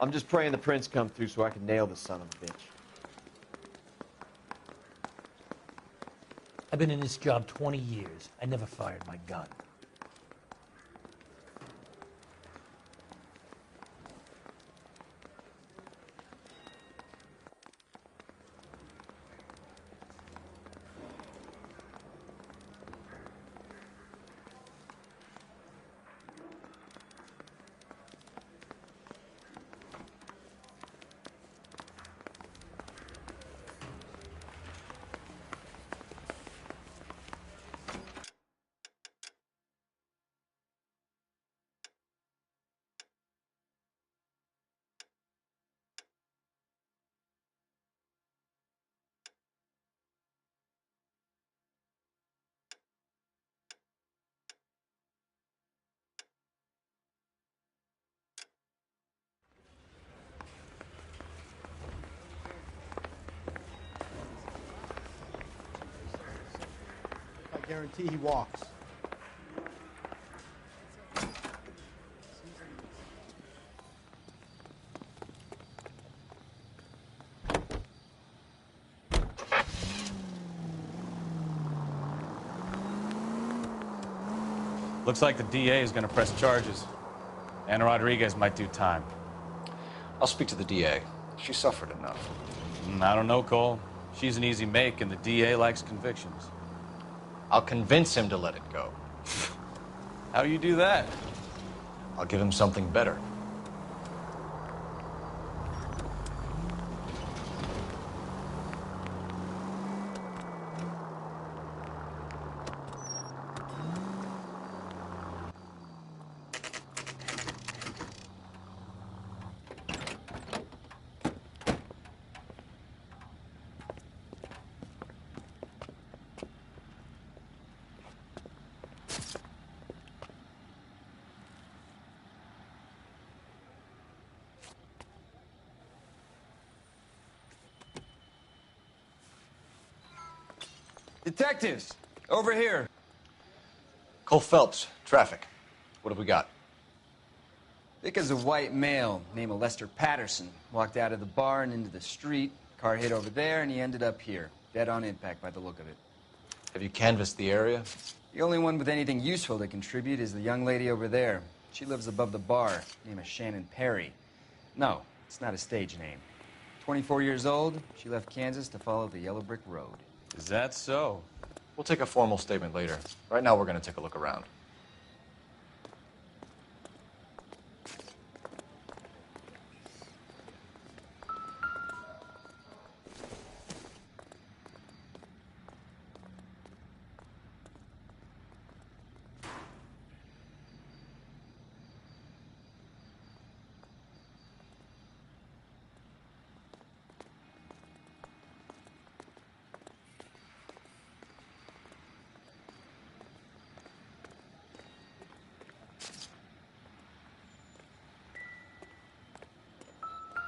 I'm just praying the prints come through so I can nail this son of a bitch. I've been in this job 20 years. I never fired my gun. I guarantee he walks. Looks like the DA is going to press charges. Anna Rodriguez might do time. I'll speak to the DA. She suffered enough. I don't know, Cole. She's an easy make, and the DA likes convictions. I'll convince him to let it go. How do you do that? I'll give him something better. Detectives, over here. Cole Phelps, traffic. What have we got? Thick as a white male named Lester Patterson. Walked out of the bar and into the street. Car hit over there, and he ended up here. Dead on impact by the look of it. Have you canvassed the area? The only one with anything useful to contribute is the young lady over there. She lives above the bar. Name is Shannon Perry. No, it's not a stage name. 24 years old, she left Kansas to follow the Yellow Brick Road. Is that so? We'll take a formal statement later. Right now, we're going to take a look around.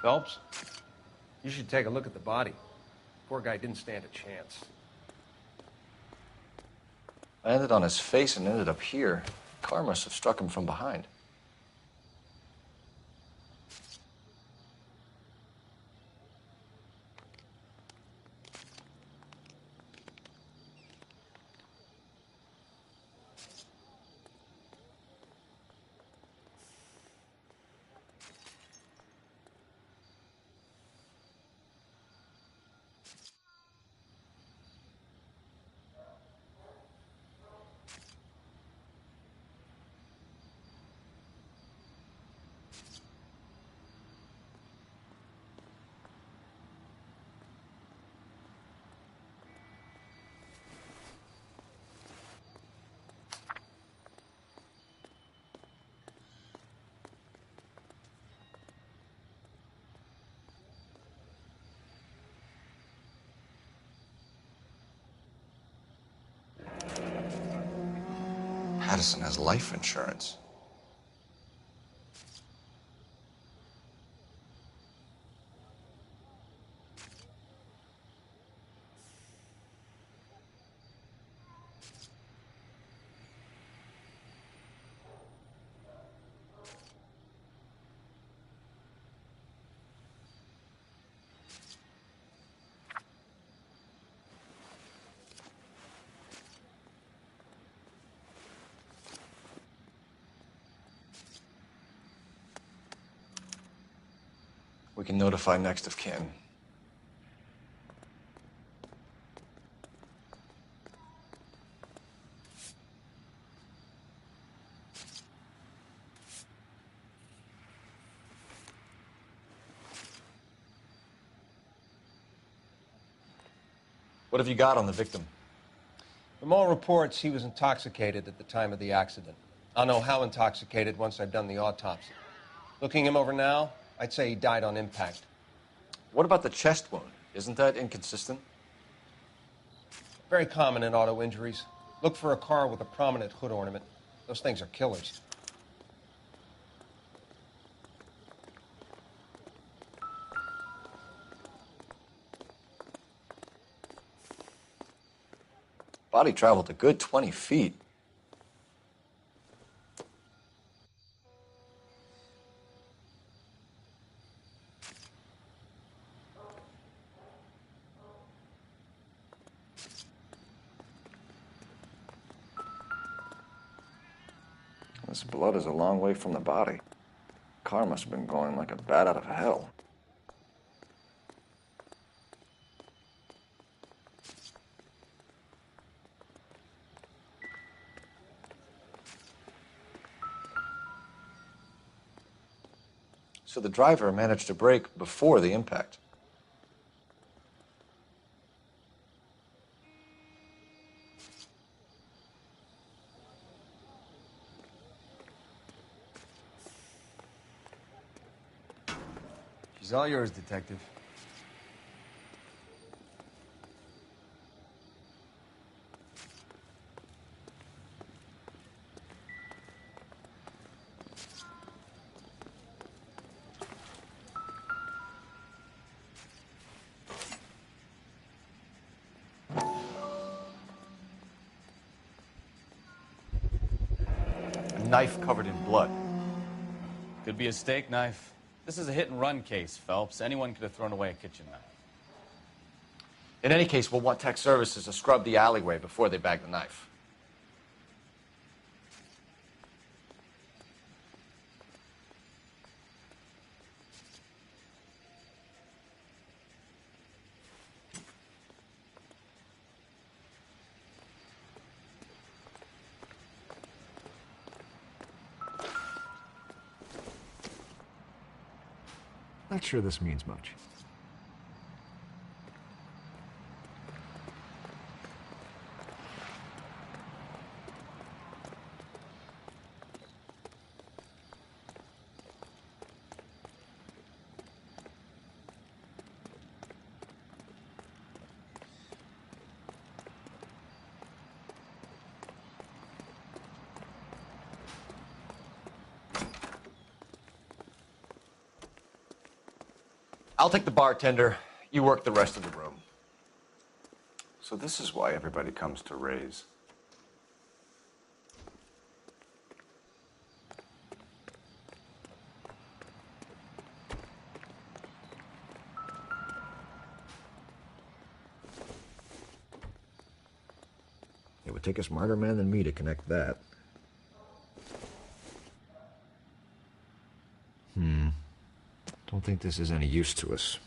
Phelps, you should take a look at the body. Poor guy didn't stand a chance. I landed on his face and ended up here. Car must have struck him from behind. Patterson has life insurance. We can notify next of kin. What have you got on the victim? From all reports, he was intoxicated at the time of the accident. I'll know how intoxicated once I've done the autopsy. Looking him over now, I'd say he died on impact. What about the chest wound? Isn't that inconsistent? Very common in auto injuries. Look for a car with a prominent hood ornament. Those things are killers. Body traveled a good 20 feet. This blood is a long way from the body. Car must have been going like a bat out of hell. So the driver managed to brake before the impact. She's all yours, Detective. A knife covered in blood. Could be a steak knife. This is a hit-and-run case, Phelps. Anyone could have thrown away a kitchen knife. In any case, we'll want tech services to scrub the alleyway before they bag the knife. Not sure this means much. I'll take the bartender. You work the rest of the room. So this is why everybody comes to Ray's. It would take a smarter man than me to connect that. Don't think this is any use to us.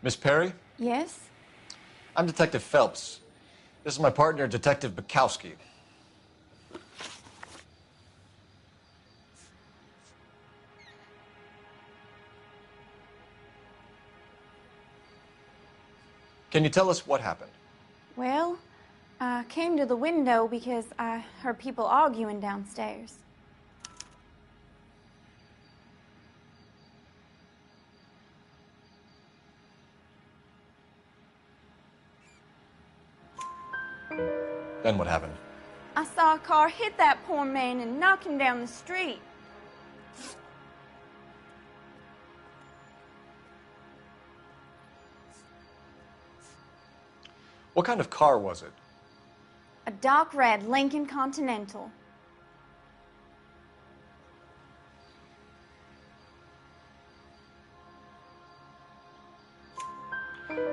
Miss Perry? Yes? I'm Detective Phelps. This is my partner, Detective Bukowski. Can you tell us what happened? Well, I came to the window because I heard people arguing downstairs. Then what happened? I saw a car hit that poor man and knock him down the street. What kind of car was it? A dark red Lincoln Continental.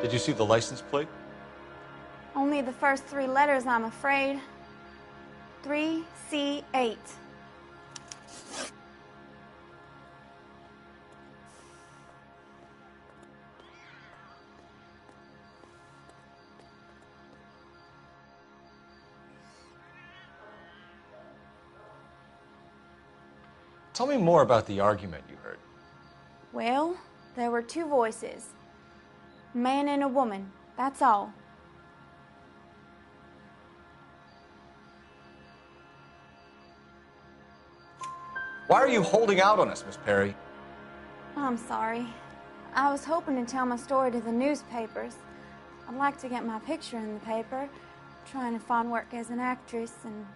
Did you see the license plate? Only the first three letters, I'm afraid. 3C8. Tell me more about the argument you heard. Well, there were two voices. A man and a woman, that's all. Why are you holding out on us, Miss Perry? I'm sorry. I was hoping to tell my story to the newspapers. I'd like to get my picture in the paper. Trying to find work as an actress, and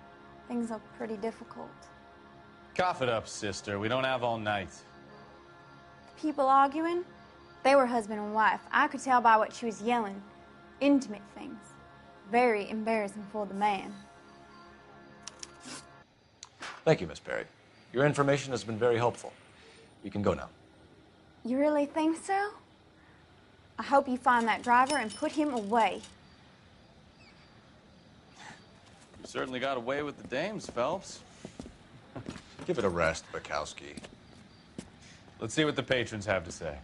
things look pretty difficult. Cough it up, sister. We don't have all night. People arguing? They were husband and wife. I could tell by what she was yelling. Intimate things. Very embarrassing for the man. Thank you, Miss Perry. Your information has been very helpful. You can go now. You really think so? I hope you find that driver and put him away. You certainly got away with the dames, Phelps. Give it a rest, Bukowski. Let's see what the patrons have to say.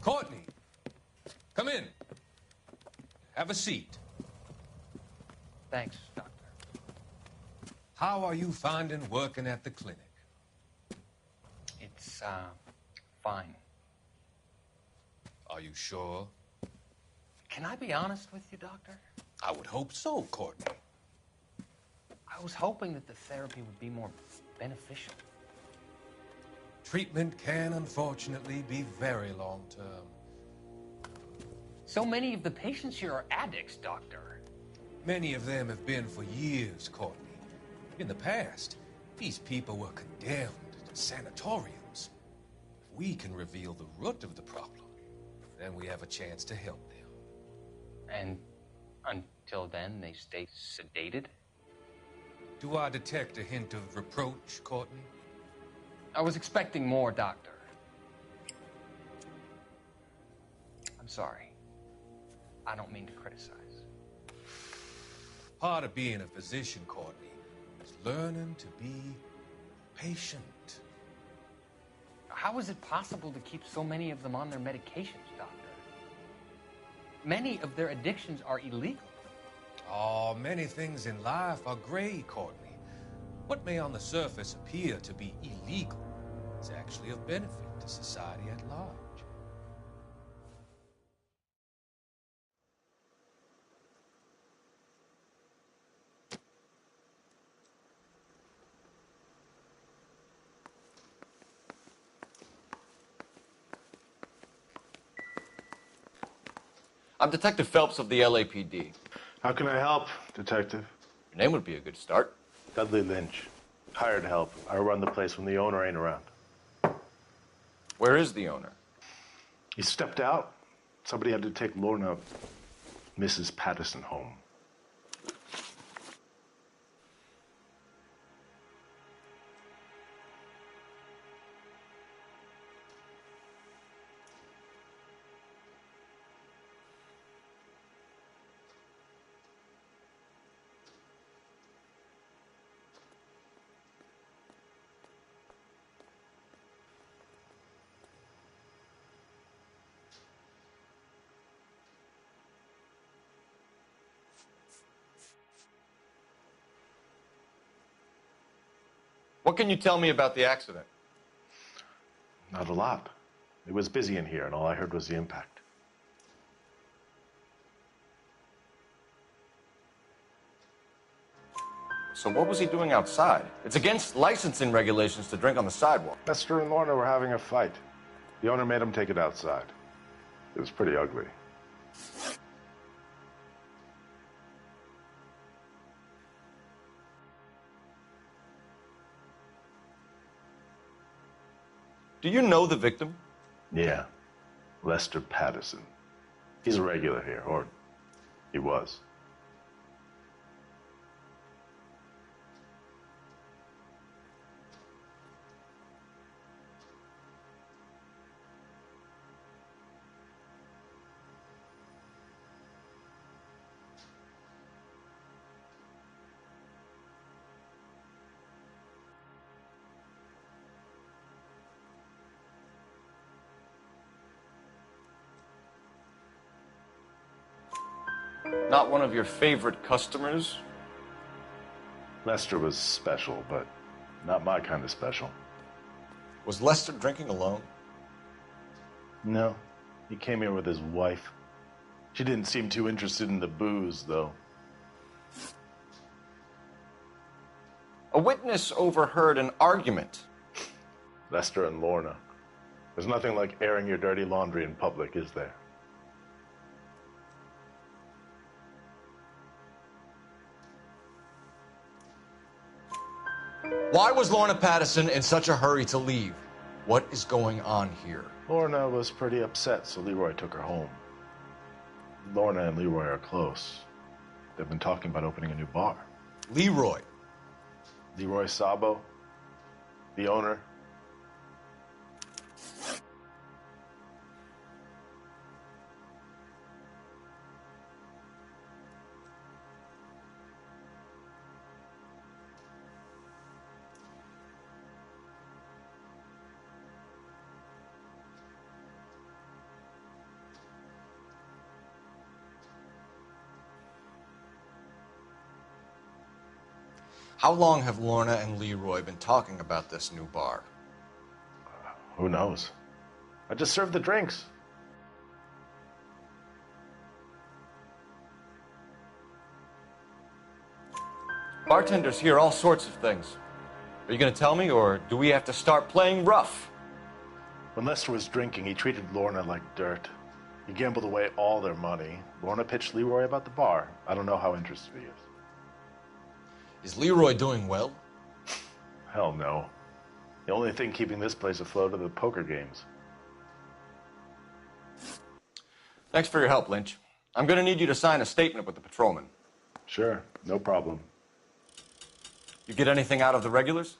Courtney, come in. Have a seat. Thanks, Doctor. How are you finding working at the clinic? It's, fine. Are you sure? Can I be honest with you, Doctor? I would hope so, Courtney. I was hoping that the therapy would be more beneficial. Treatment can, unfortunately, be very long-term. So many of the patients here are addicts, Doctor. Many of them have been for years, Courtney. In the past, these people were condemned to sanatoriums. If we can reveal the root of the problem, then we have a chance to help them. And until then, they stay sedated? Do I detect a hint of reproach, Courtney? I was expecting more, Doctor. I'm sorry. I don't mean to criticize. Part of being a physician, Courtney, is learning to be patient. How is it possible to keep so many of them on their medications, Doctor? Many of their addictions are illegal. Oh, many things in life are gray, Courtney. What may on the surface appear to be illegal is actually of benefit to society at large. I'm Detective Phelps of the LAPD. How can I help, Detective? Your name would be a good start. Dudley Lynch. Hired help. I run the place when the owner ain't around. Where is the owner? He stepped out. Somebody had to take Lorna, Mrs. Patterson, home. What can you tell me about the accident? Not a lot. It was busy in here, and all I heard was the impact. So what was he doing outside? It's against licensing regulations to drink on the sidewalk. Lester and Lorna were having a fight. The owner made him take it outside. It was pretty ugly. Do you know the victim? Yeah. Lester Patterson. He's a regular here, or he was. Not one of your favorite customers? Lester was special, but not my kind of special. Was Lester drinking alone? No. He came here with his wife. She didn't seem too interested in the booze, though. A witness overheard an argument. Lester and Lorna. There's nothing like airing your dirty laundry in public, is there? Why was Lorna Patterson in such a hurry to leave? What is going on here? Lorna was pretty upset, so Leroy took her home. Lorna and Leroy are close. They've been talking about opening a new bar. Leroy? Leroy Sabo, the owner. How long have Lorna and Leroy been talking about this new bar? Who knows? I just served the drinks. Bartenders hear all sorts of things. Are you going to tell me, or do we have to start playing rough? When Lester was drinking, he treated Lorna like dirt. He gambled away all their money. Lorna pitched Leroy about the bar. I don't know how interested he is. Is Leroy doing well? Hell no. The only thing keeping this place afloat are the poker games. Thanks for your help, Lynch. I'm going to need you to sign a statement with the patrolman. Sure, no problem. You get anything out of the regulars?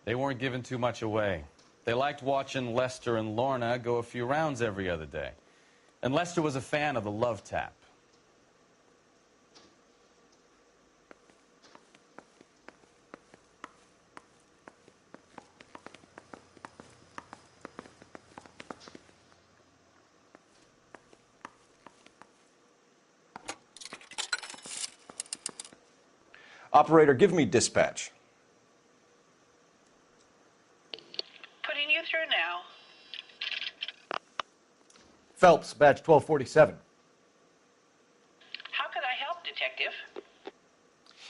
They weren't giving too much away. They liked watching Lester and Lorna go a few rounds every other day. And Lester was a fan of the love tap. Operator, give me dispatch. Putting you through now. Phelps, badge 1247. How could I help, Detective?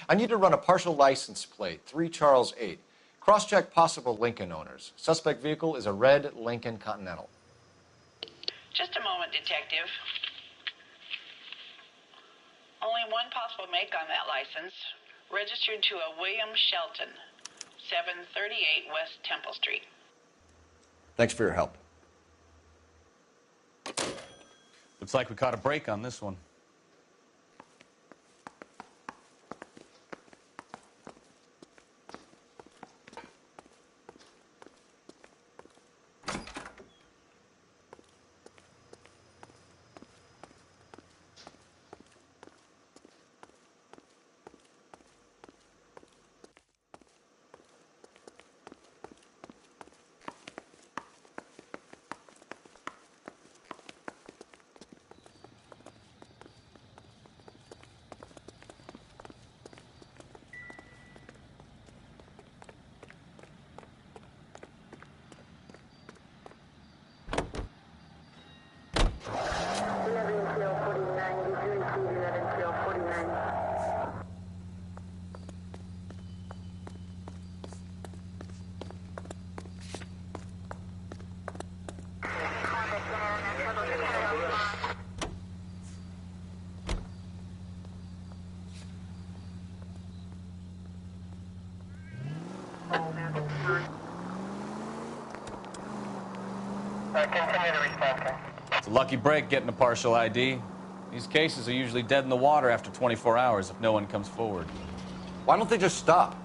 I need to run a partial license plate, 3 Charles 8. Cross-check possible Lincoln owners. Suspect vehicle is a red Lincoln Continental. Just a moment, Detective. Only one possible make on that license. Registered to a William Shelton, 738 West Temple Street. Thanks for your help. Looks like we caught a break on this one. It's a lucky break getting a partial ID. These cases are usually dead in the water after 24 hours if no one comes forward. Why don't they just stop?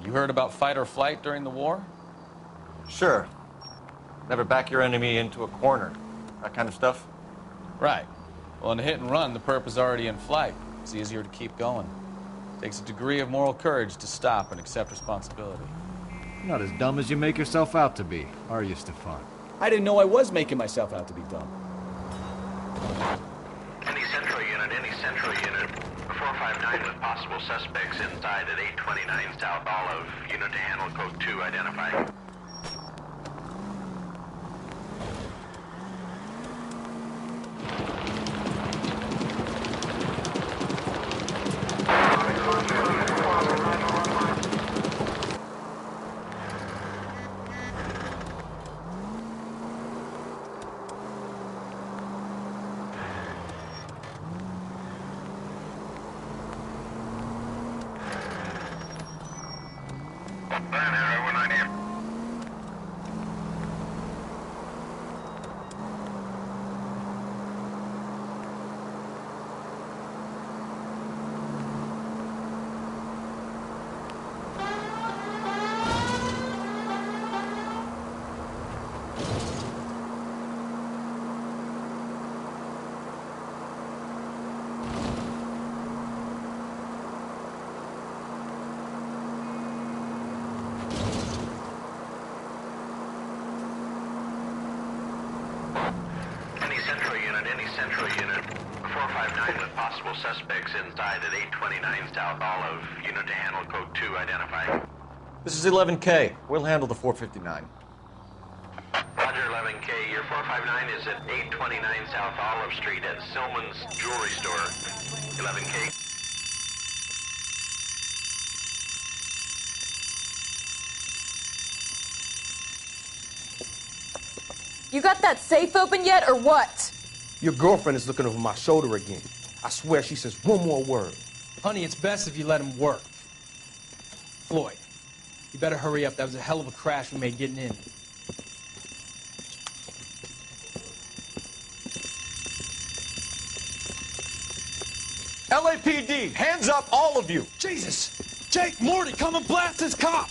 You heard about fight or flight during the war? Sure. Never back your enemy into a corner. That kind of stuff? Right. Well, in a hit and run, the perp is already in flight. It's easier to keep going. It takes a degree of moral courage to stop and accept responsibility. You're not as dumb as you make yourself out to be, are you, Stefan? I didn't know I was making myself out to be dumb. Any central unit, 459 with possible suspects inside at 829 South Olive. Unit to handle code 2 identified. Any central unit, 459 459 with possible suspects inside at 829 South Olive. Unit to handle code 2 identified. This is 11K. We'll handle the 459. Roger, 11K. Your 459 is at 829 South Olive Street at Silman's Jewelry Store. 11K. You got that safe open yet, or what? Your girlfriend is looking over my shoulder again. I swear she says one more word. Honey, it's best if you let him work. Floyd, you better hurry up. That was a hell of a crash we made getting in. LAPD, hands up, all of you! Jesus! Jake, Morty, come and blast this cop!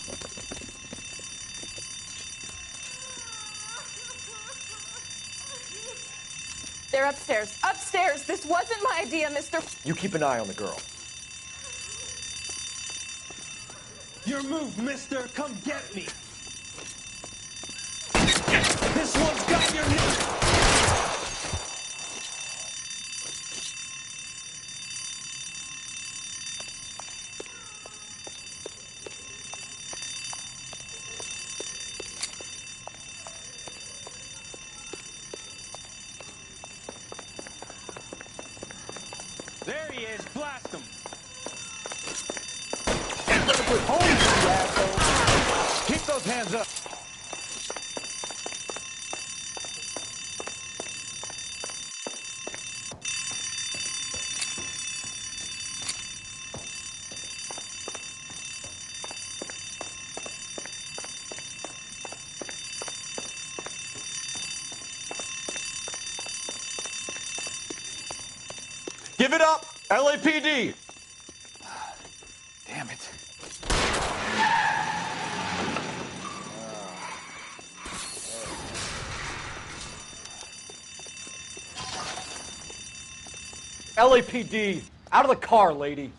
They're upstairs. Upstairs! This wasn't my idea, mister. You keep an eye on the girl. Your move, mister. Come get me. This one's got your name. There he is. Blast him. Keep those hands up. Give it up, LAPD! Damn it. LAPD, out of the car, lady.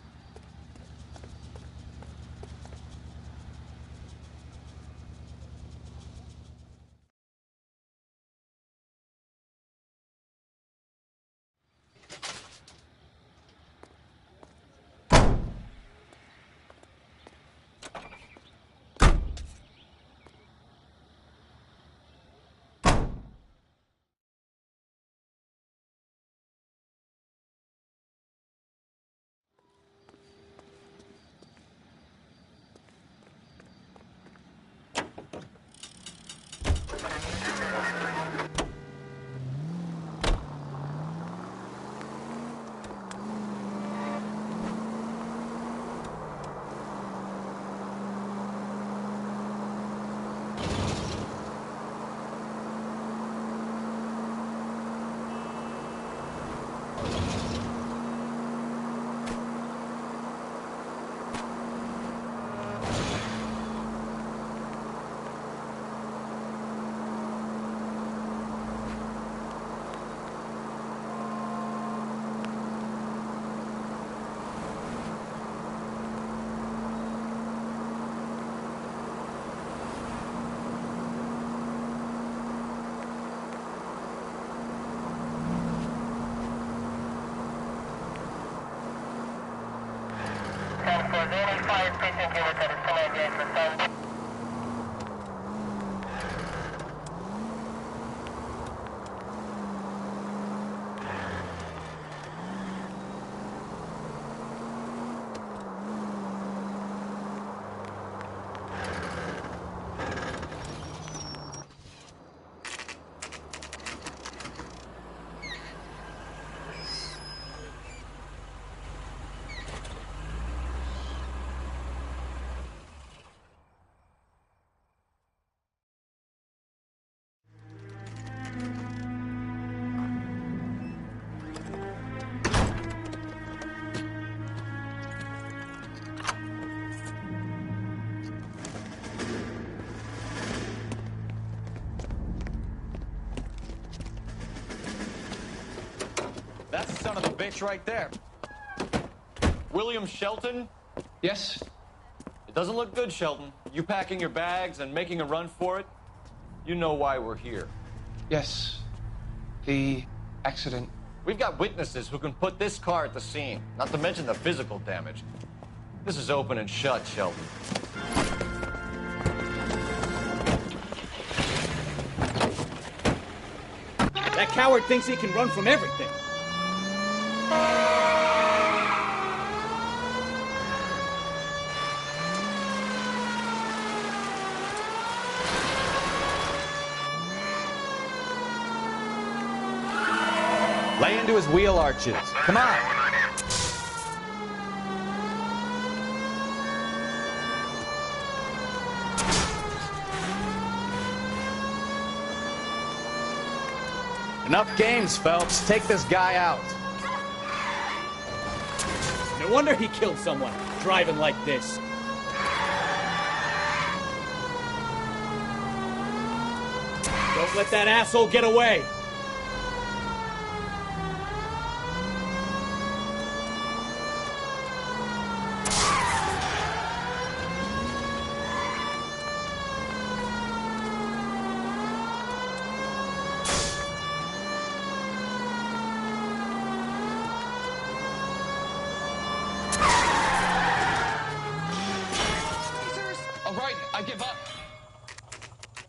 That's the son of a bitch right there. William Shelton? Yes? It doesn't look good, Shelton. You packing your bags and making a run for it? You know why we're here. Yes. The accident We've got witnesses who can put this car at the scene, not to mention the physical damage. This is open and shut, Sheldon. That coward thinks he can run from everything. Lay into his wheel arches. Come on. Enough games, Phelps. Take this guy out. No wonder he killed someone, driving like this. Don't let that asshole get away. I give up.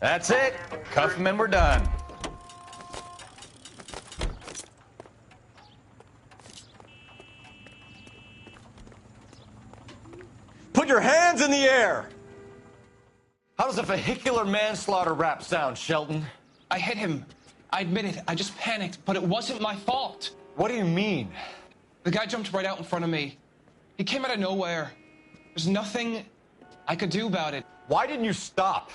That's it. Cuff him and we're done. Put your hands in the air! How does a vehicular manslaughter rap sound, Sheldon? I hit him. I admit it. I just panicked, but it wasn't my fault. What do you mean? The guy jumped right out in front of me. He came out of nowhere. There's nothing I could do about it. Why didn't you stop?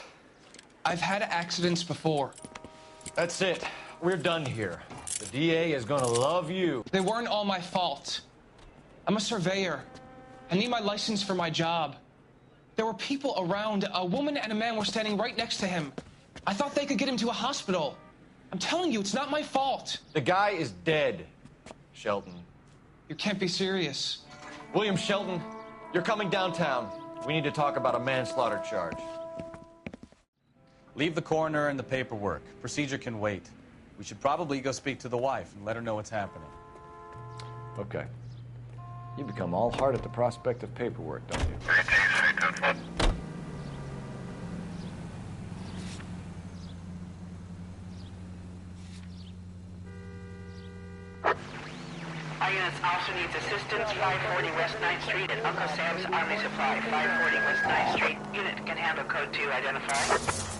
I've had accidents before. That's it. We're done here. The DA is gonna love you. They weren't all my fault. I'm a surveyor. I need my license for my job. There were people around. A woman and a man were standing right next to him. I thought they could get him to a hospital. I'm telling you, it's not my fault. The guy is dead, Sheldon. You can't be serious. William Sheldon, you're coming downtown. We need to talk about a manslaughter charge. Leave the coroner and the paperwork. Procedure can wait. We should probably go speak to the wife and let her know what's happening. Okay. You become all heart at the prospect of paperwork, don't you? Our units also needs assistance. 540 West 9th Street at Uncle Sam's Army Supply. 540 West 9th Street. Unit can handle code 2. Identify.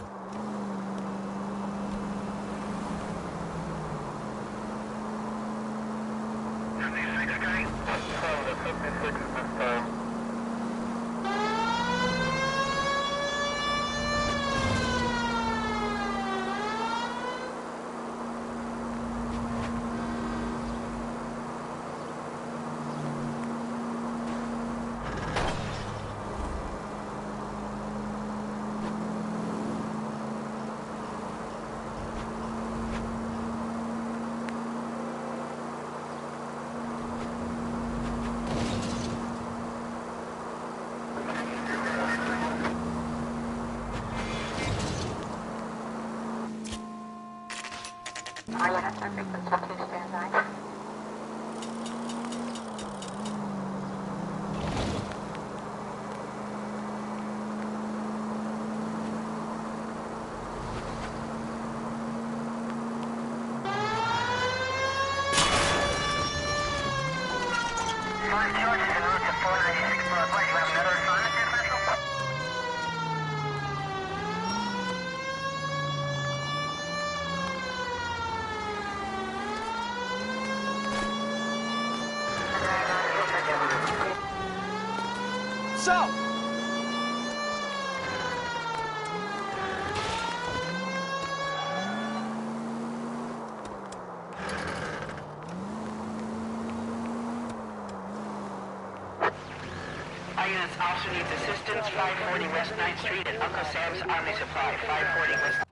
So, Our units also needs assistance. 540 West 9th Street at Uncle Sam's Army Supply. 540 West.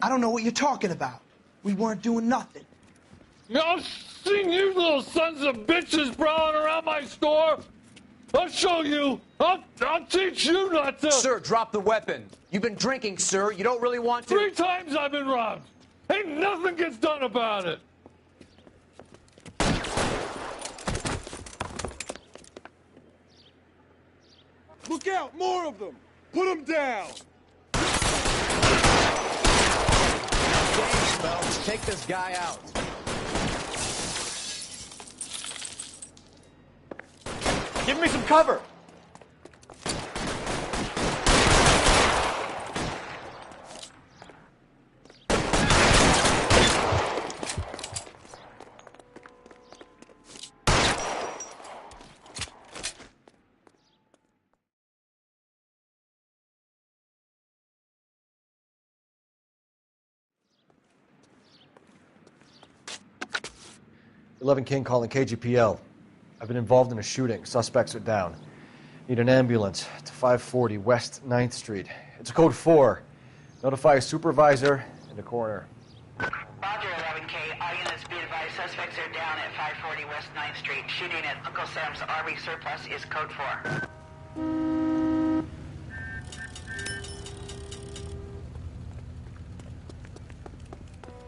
I don't know what you're talking about. We weren't doing nothing. I've seen you little sons of bitches prowling around my store. I'll show you. I'll teach you not to. Sir, drop the weapon. You've been drinking, sir. You don't really want to. 3 times I've been robbed. Ain't nothing gets done about it! Look out! More of them! Put them down! James, Phelps, take this guy out. Give me some cover! King calling KGPL. I've been involved in a shooting. Suspects are down. Need an ambulance to 540 West 9th Street. It's a code 4. Notify a supervisor and a coroner. Roger, 11K. All units be advised, suspects are down at 540 West 9th Street. Shooting at Uncle Sam's Army surplus is code 4.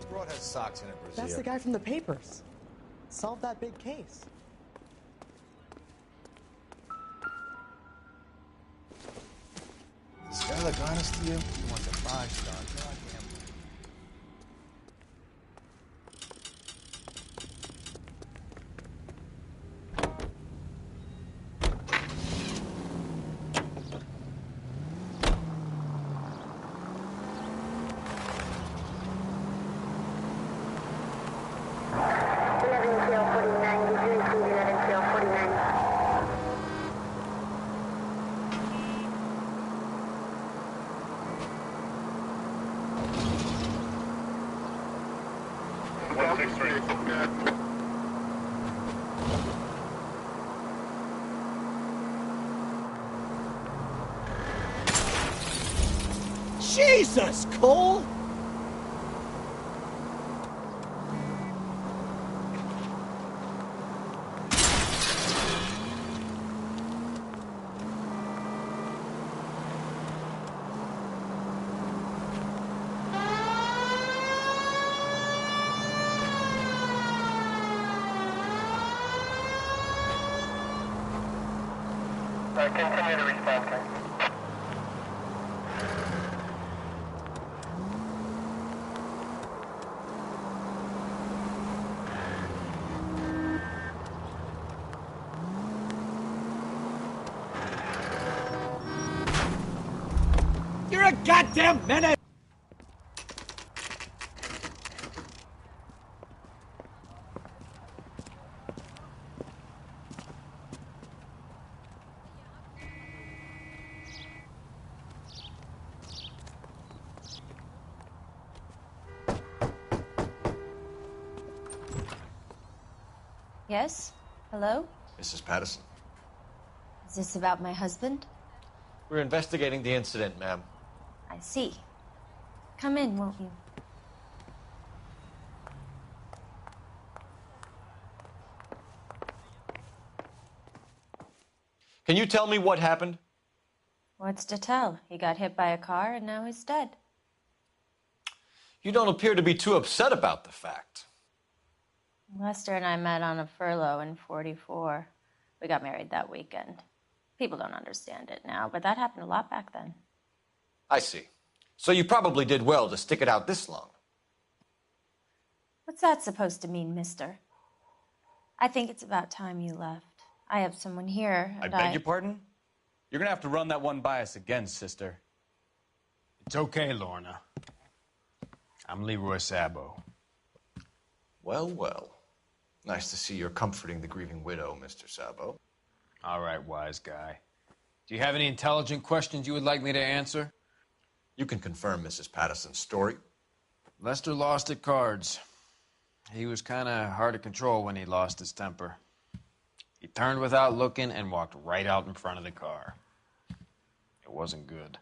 Broad has socks in her brassiere. That's the guy from the papers. Solve that big case. Does this guy look honest to you? He wants a 5-star. Goddamn. Jesus, Cole! Continue to respond, sir. You're a goddamn menace! Yes? Hello? Mrs. Patterson. Is this about my husband? We're investigating the incident, ma'am. I see. Come in, won't you? Can you tell me what happened? What's to tell? He got hit by a car and now he's dead. You don't appear to be too upset about the fact. Lester and I met on a furlough in '44. We got married that weekend. People don't understand it now, but that happened a lot back then. I see. So you probably did well to stick it out this long. What's that supposed to mean, mister? I think it's about time you left. I have someone here, and I beg your pardon? You're gonna have to run that one by us again, sister. It's okay, Lorna. I'm Leroy Sabo. Well, well. Nice to see you're comforting the grieving widow, Mr. Sabo. All right, wise guy. Do you have any intelligent questions you would like me to answer? You can confirm Mrs. Patterson's story. Lester lost at cards. He was kind of hard to control when he lost his temper. He turned without looking and walked right out in front of the car. It wasn't good.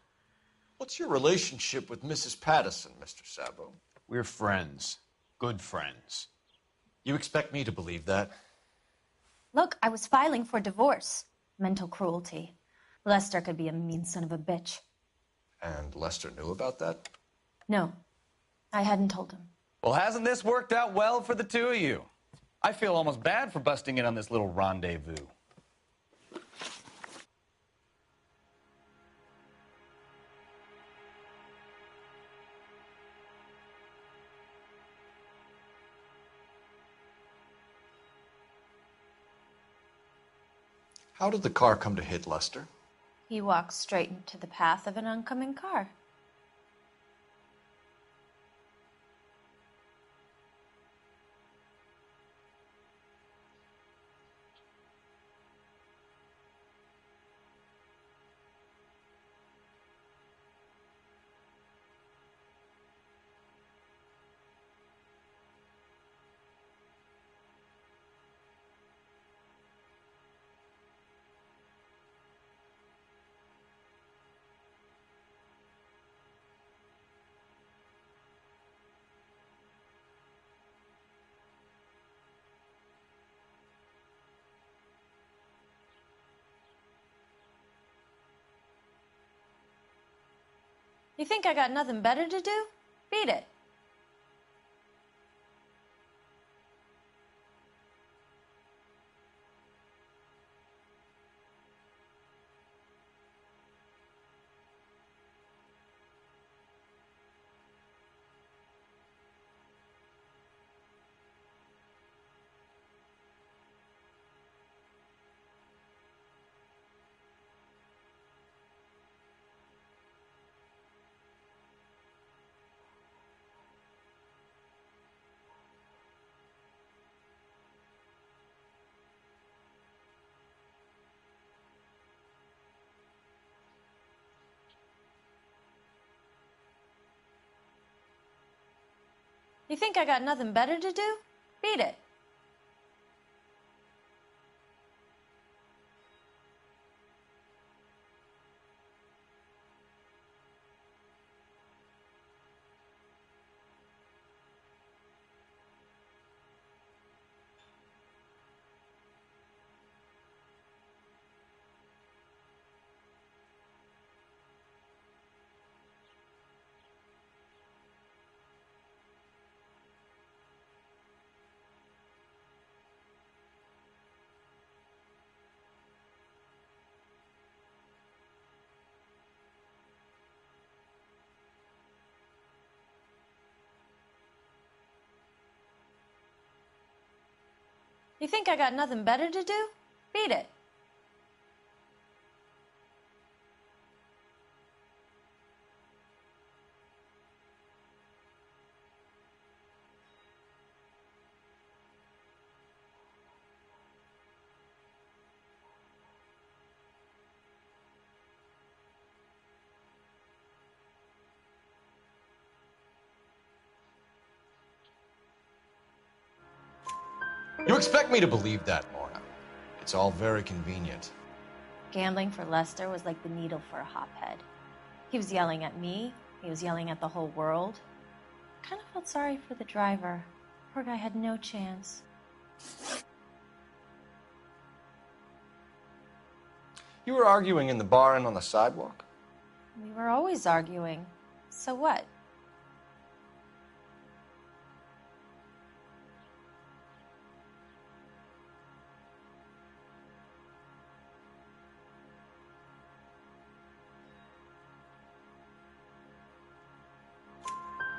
What's your relationship with Mrs. Patterson, Mr. Sabo? We're friends. Good friends. You expect me to believe that? Look, I was filing for divorce. Mental cruelty. Lester could be a mean son of a bitch. And Lester knew about that? No, I hadn't told him. Well, hasn't this worked out well for the two of you? I feel almost bad for busting in on this little rendezvous. How did the car come to hit Lester? He walked straight into the path of an oncoming car. You think I got nothing better to do? Beat it. You think I got nothing better to do? Beat it. You think I got nothing better to do? Beat it. You expect me to believe that, Lorna? It's all very convenient. Gambling for Lester was like the needle for a hophead. He was yelling at me. He was yelling at the whole world. I kind of felt sorry for the driver. Poor guy had no chance. You were arguing in the bar and on the sidewalk? We were always arguing. So what?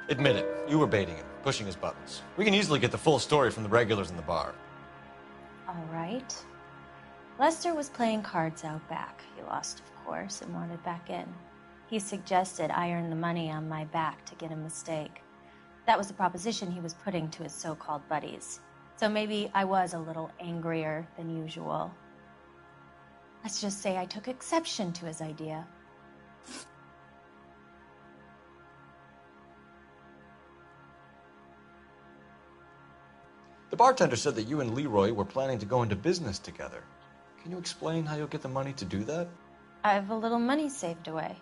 Admit it, you were baiting him, pushing his buttons. We can easily get the full story from the regulars in the bar. All right. Lester was playing cards out back. He lost, of course, and wanted back in. He suggested I earn the money on my back to get a mistake. That was the proposition he was putting to his so-called buddies. So maybe I was a little angrier than usual. Let's just say I took exception to his idea. The bartender said that you and Leroy were planning to go into business together. Can you explain how you'll get the money to do that? I have a little money saved away.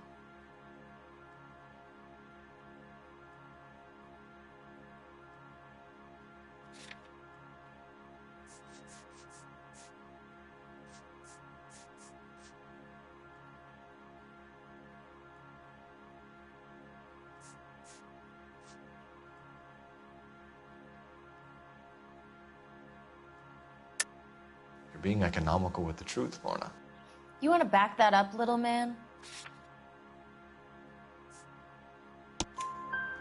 being economical with the truth, Lorna. You want to back that up, little man?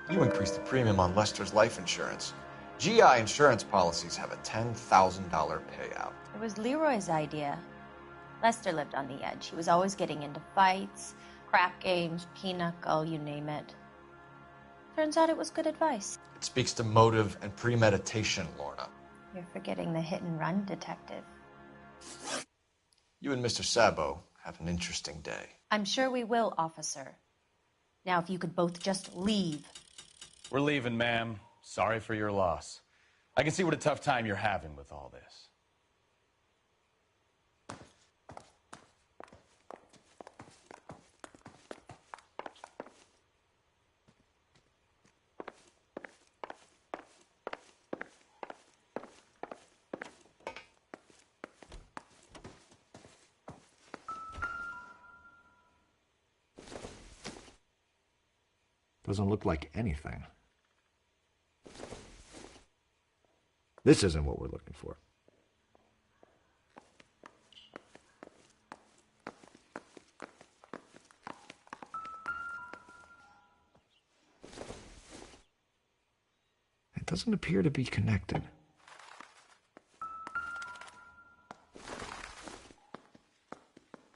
You increased the premium on Lester's life insurance. GI insurance policies have a $10,000 payout. It was Leroy's idea. Lester lived on the edge. He was always getting into fights, crack games, pinochle, you name it. Turns out it was good advice. It speaks to motive and premeditation, Lorna. You're forgetting the hit-and-run detective. You and Mr. Sabo have an interesting day. I'm sure we will, officer. Now, if you could both just leave. We're leaving, ma'am. Sorry for your loss. I can see what a tough time you're having with all this. Doesn't look like anything. This isn't what we're looking for. It doesn't appear to be connected.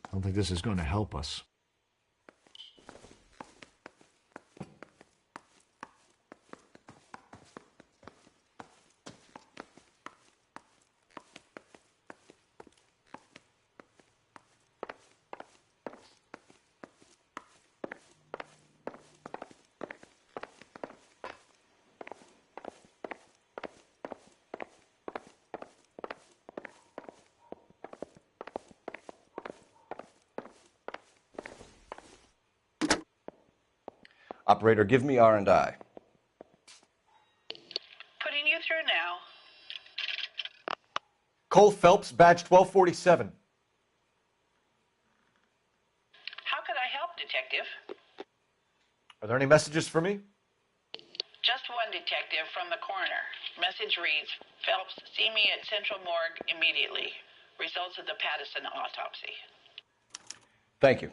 I don't think this is going to help us. Operator, give me R&I. Putting you through now. Cole Phelps, badge 1247. How could I help, Detective? Are there any messages for me? Just one, Detective, from the coroner. Message reads, Phelps, see me at Central Morgue immediately. Results of the Pattison autopsy. Thank you.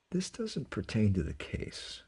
This doesn't pertain to the case.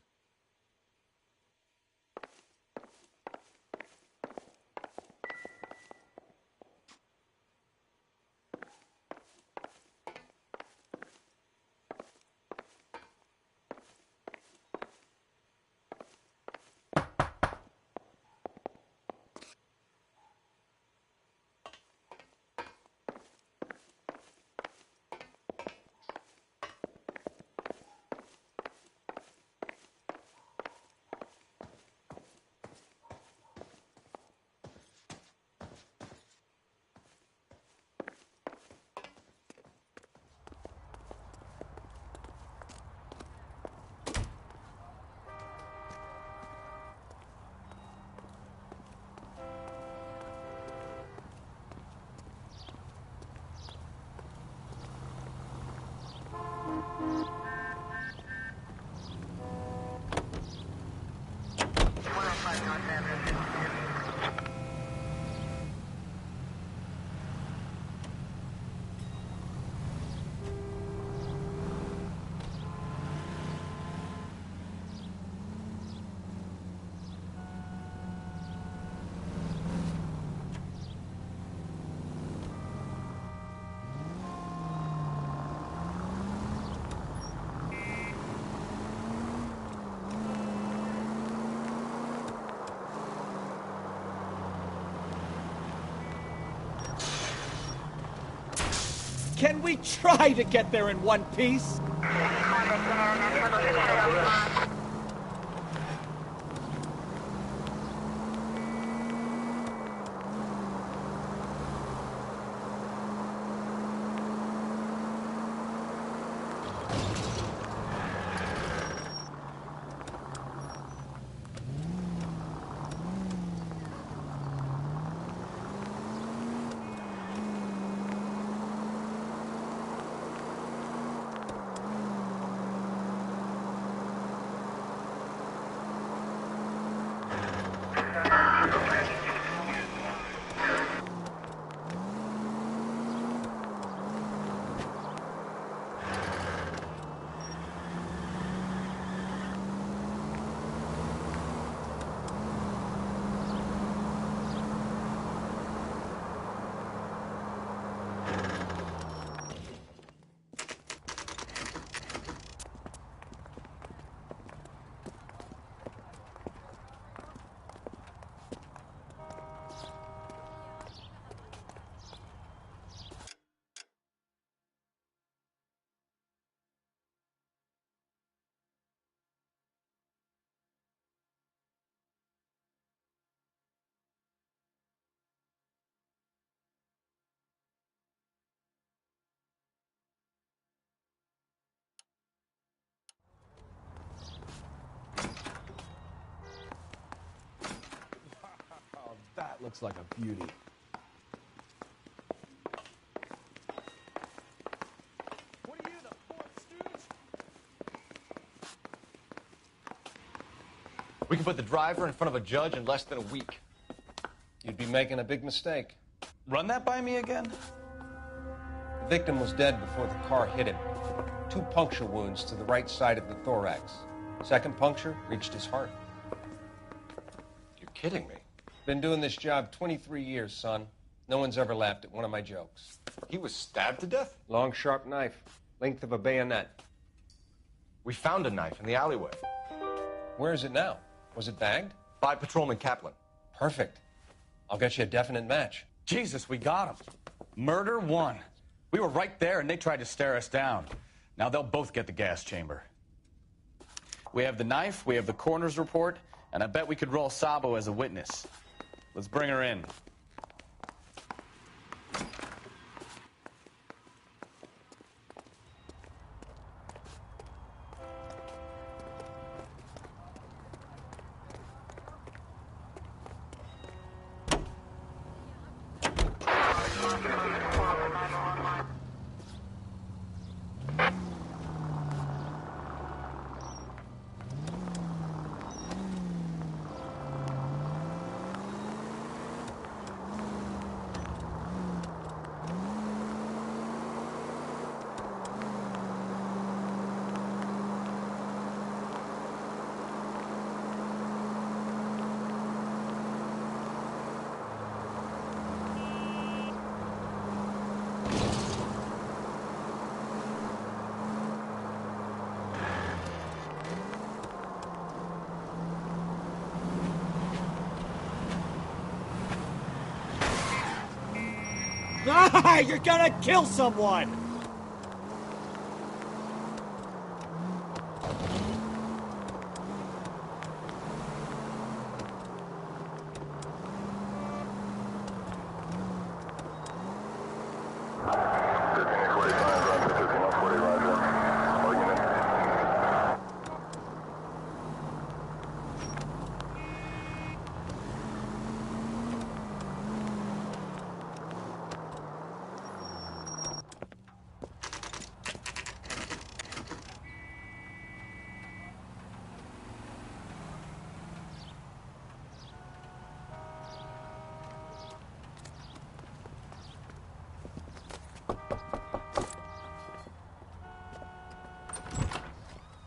Can we try to get there in one piece? Looks like a beauty. We can put the driver in front of a judge in less than a week. You'd be making a big mistake. Run that by me again? The victim was dead before the car hit him. 2 puncture wounds to the right side of the thorax. Second puncture reached his heart. You're kidding me. Been doing this job 23 years, son. No one's ever laughed at one of my jokes. He was stabbed to death? Long, sharp knife. Length of a bayonet. We found a knife in the alleyway. Where is it now? Was it bagged? By Patrolman Kaplan. Perfect. I'll get you a definite match. Jesus, we got him. Murder 1. We were right there and they tried to stare us down. Now they'll both get the gas chamber. We have the knife, we have the coroner's report, and I bet we could roll Sabo as a witness. Let's bring her in. You're gonna kill someone!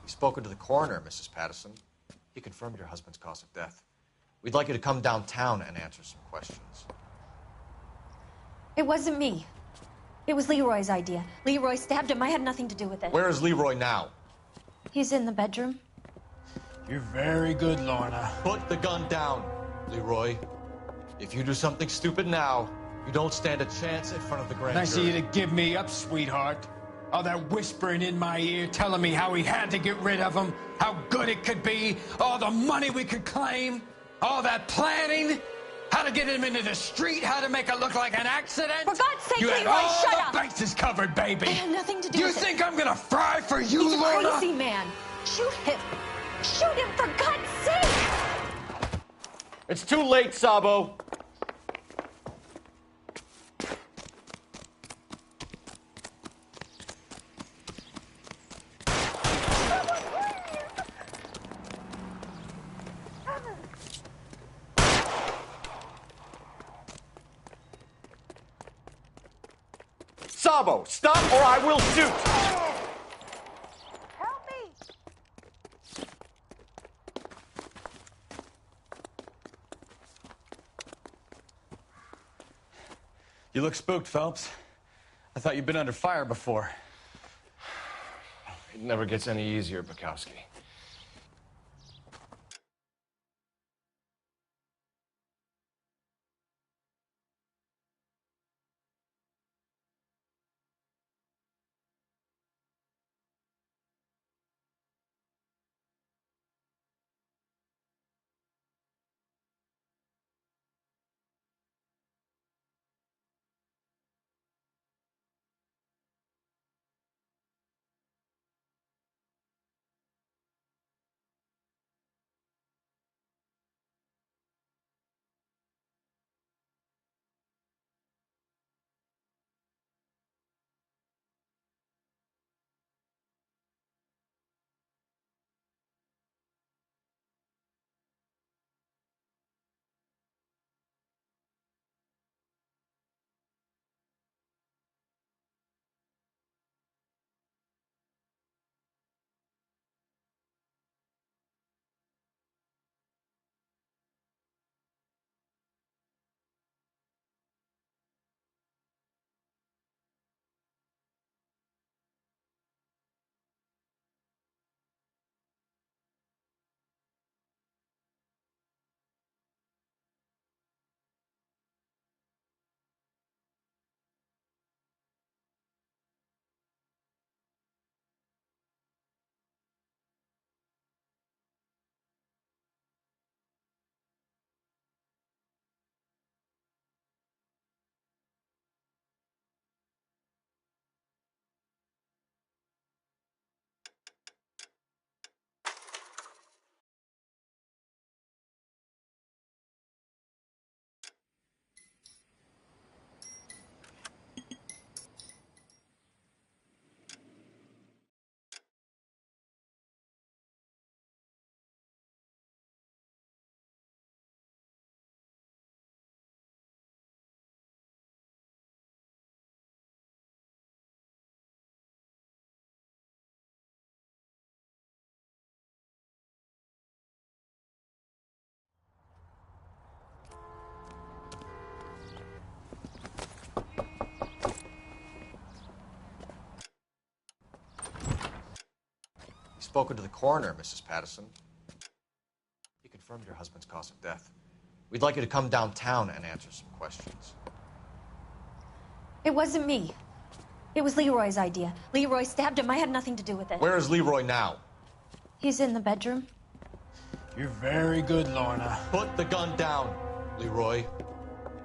Spoken to the coroner, Mrs. Patterson. He confirmed your husband's cause of death. We'd like you to come downtown and answer some questions. It wasn't me. It was Leroy's idea. Leroy stabbed him. I had nothing to do with it. Where is Leroy now? He's in the bedroom. You're very good, Lorna. Put the gun down, Leroy. If you do something stupid now, you don't stand a chance in front of the grand Nice of jury. you to give me up, sweetheart. All that whispering in my ear telling me how we had to get rid of him, how good it could be, all the money we could claim, all that planning, how to get him into the street, how to make it look like an accident. For God's sake, you had Leroy, all shut the up! bases covered, baby. I had nothing to do You with it. think I'm gonna fry for you, He's a Lorna? crazy man. Shoot him. Shoot him, for God's sake! It's too late, Sabo. Sabo, stop or I will shoot! Help me! You look spooked, Phelps. I thought you'd been under fire before. It never gets any easier, Bukowski. Spoken to the coroner, Mrs. Patterson. He confirmed your husband's cause of death. We'd like you to come downtown and answer some questions. It wasn't me. It was Leroy's idea. Leroy stabbed him. I had nothing to do with it. Where is Leroy now? He's in the bedroom. You're very good, Lorna. Put the gun down, Leroy.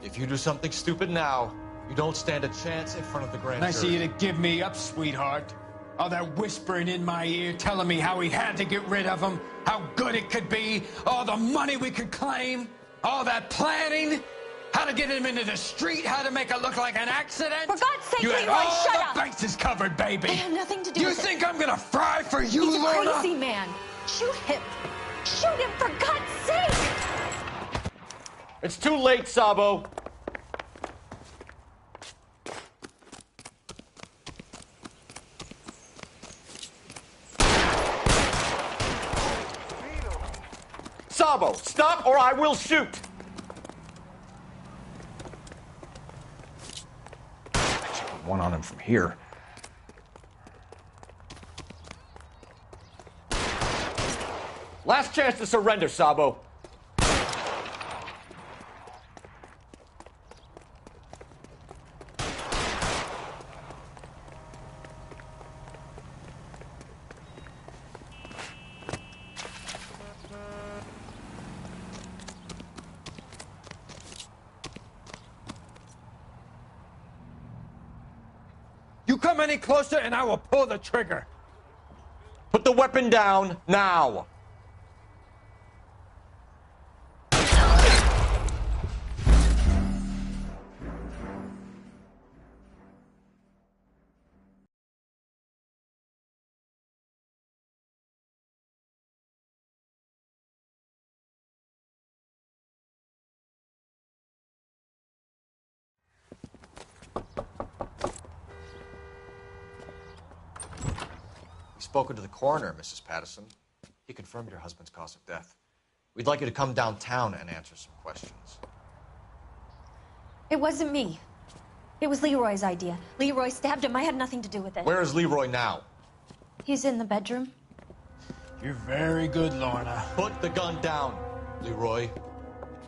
If you do something stupid now, you don't stand a chance in front of the grand Nice of jury. you to give me up, sweetheart. All that whispering in my ear, telling me how he had to get rid of him, how good it could be, all the money we could claim, all that planning, how to get him into the street, how to make it look like an accident. For God's sake, you had Leroy, all shut the up! bases covered, baby. I have nothing to do you with it. think I'm gonna fry for you, He's a Lorna? crazy man. Shoot him. Shoot him, for God's sake! It's too late, Sabo. Sabo, stop or I will shoot! I should put one on him from here. Last chance to surrender, Sabo. You come any closer and I will pull the trigger. Put the weapon down now. Spoken to the coroner, Mrs. Patterson. He confirmed your husband's cause of death. We'd like you to come downtown and answer some questions. It wasn't me. It was Leroy's idea. Leroy stabbed him. I had nothing to do with it. Where is Leroy now? He's in the bedroom. You're very good, Lorna. Put the gun down, Leroy.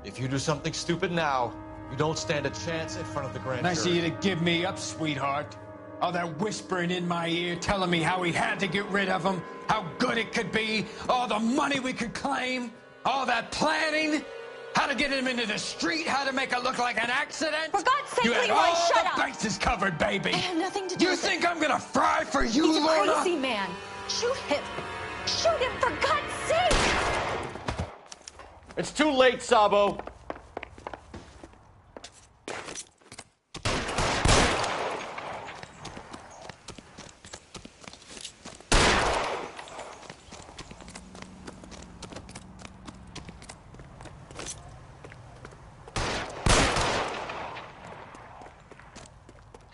If you do something stupid now, you don't stand a chance in front of the grand Nice of jury. you to give me up, sweetheart. All that whispering in my ear, telling me how he had to get rid of him, how good it could be, all the money we could claim, all that planning, how to get him into the street, how to make it look like an accident. For God's sake, you had Leroy, all shut the up! bases covered, baby. I have nothing to do You with think it. I'm gonna fry for you, He's a Lorna? crazy man. Shoot him. Shoot him, for God's sake! It's too late, Sabo.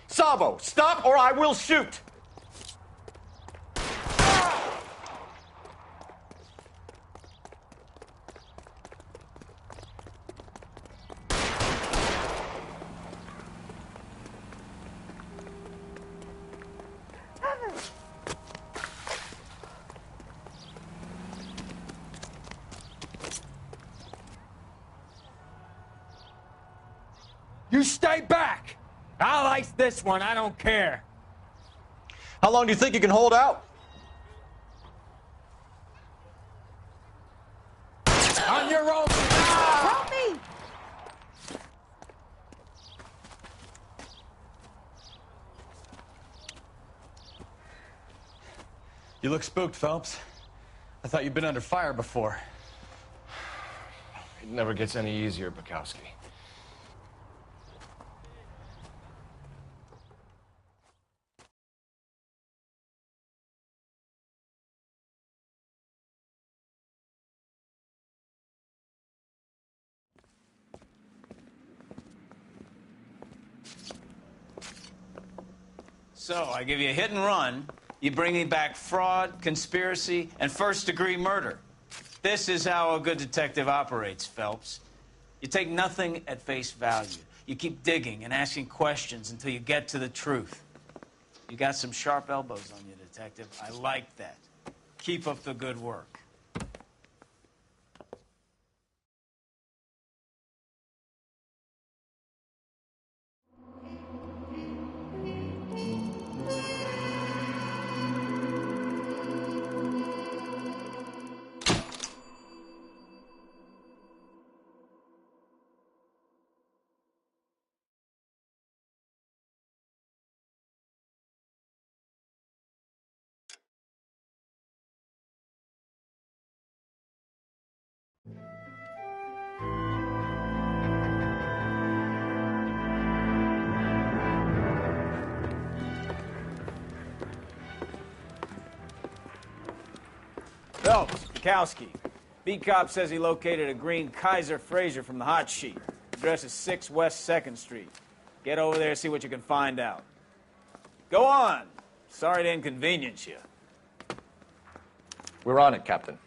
Sabo, stop or I will shoot! You stay back! I'll ice this one, I don't care. How long do you think you can hold out? On your own. Help me! You look spooked, Phelps. I thought you'd been under fire before. It never gets any easier, Bukowski. So, I give you a hit and run. You bring me back fraud, conspiracy, and first-degree murder. This is how a good detective operates, Phelps. You take nothing at face value. You keep digging and asking questions until you get to the truth. You got some sharp elbows on you, detective. I like that. Keep up the good work. Phelps, Bukowski. Beat cop says he located a green Kaiser Fraser from the hot sheet. Address is 6 West 2nd Street. Get over there, see what you can find out. Go on. Sorry to inconvenience you. We're on it, Captain.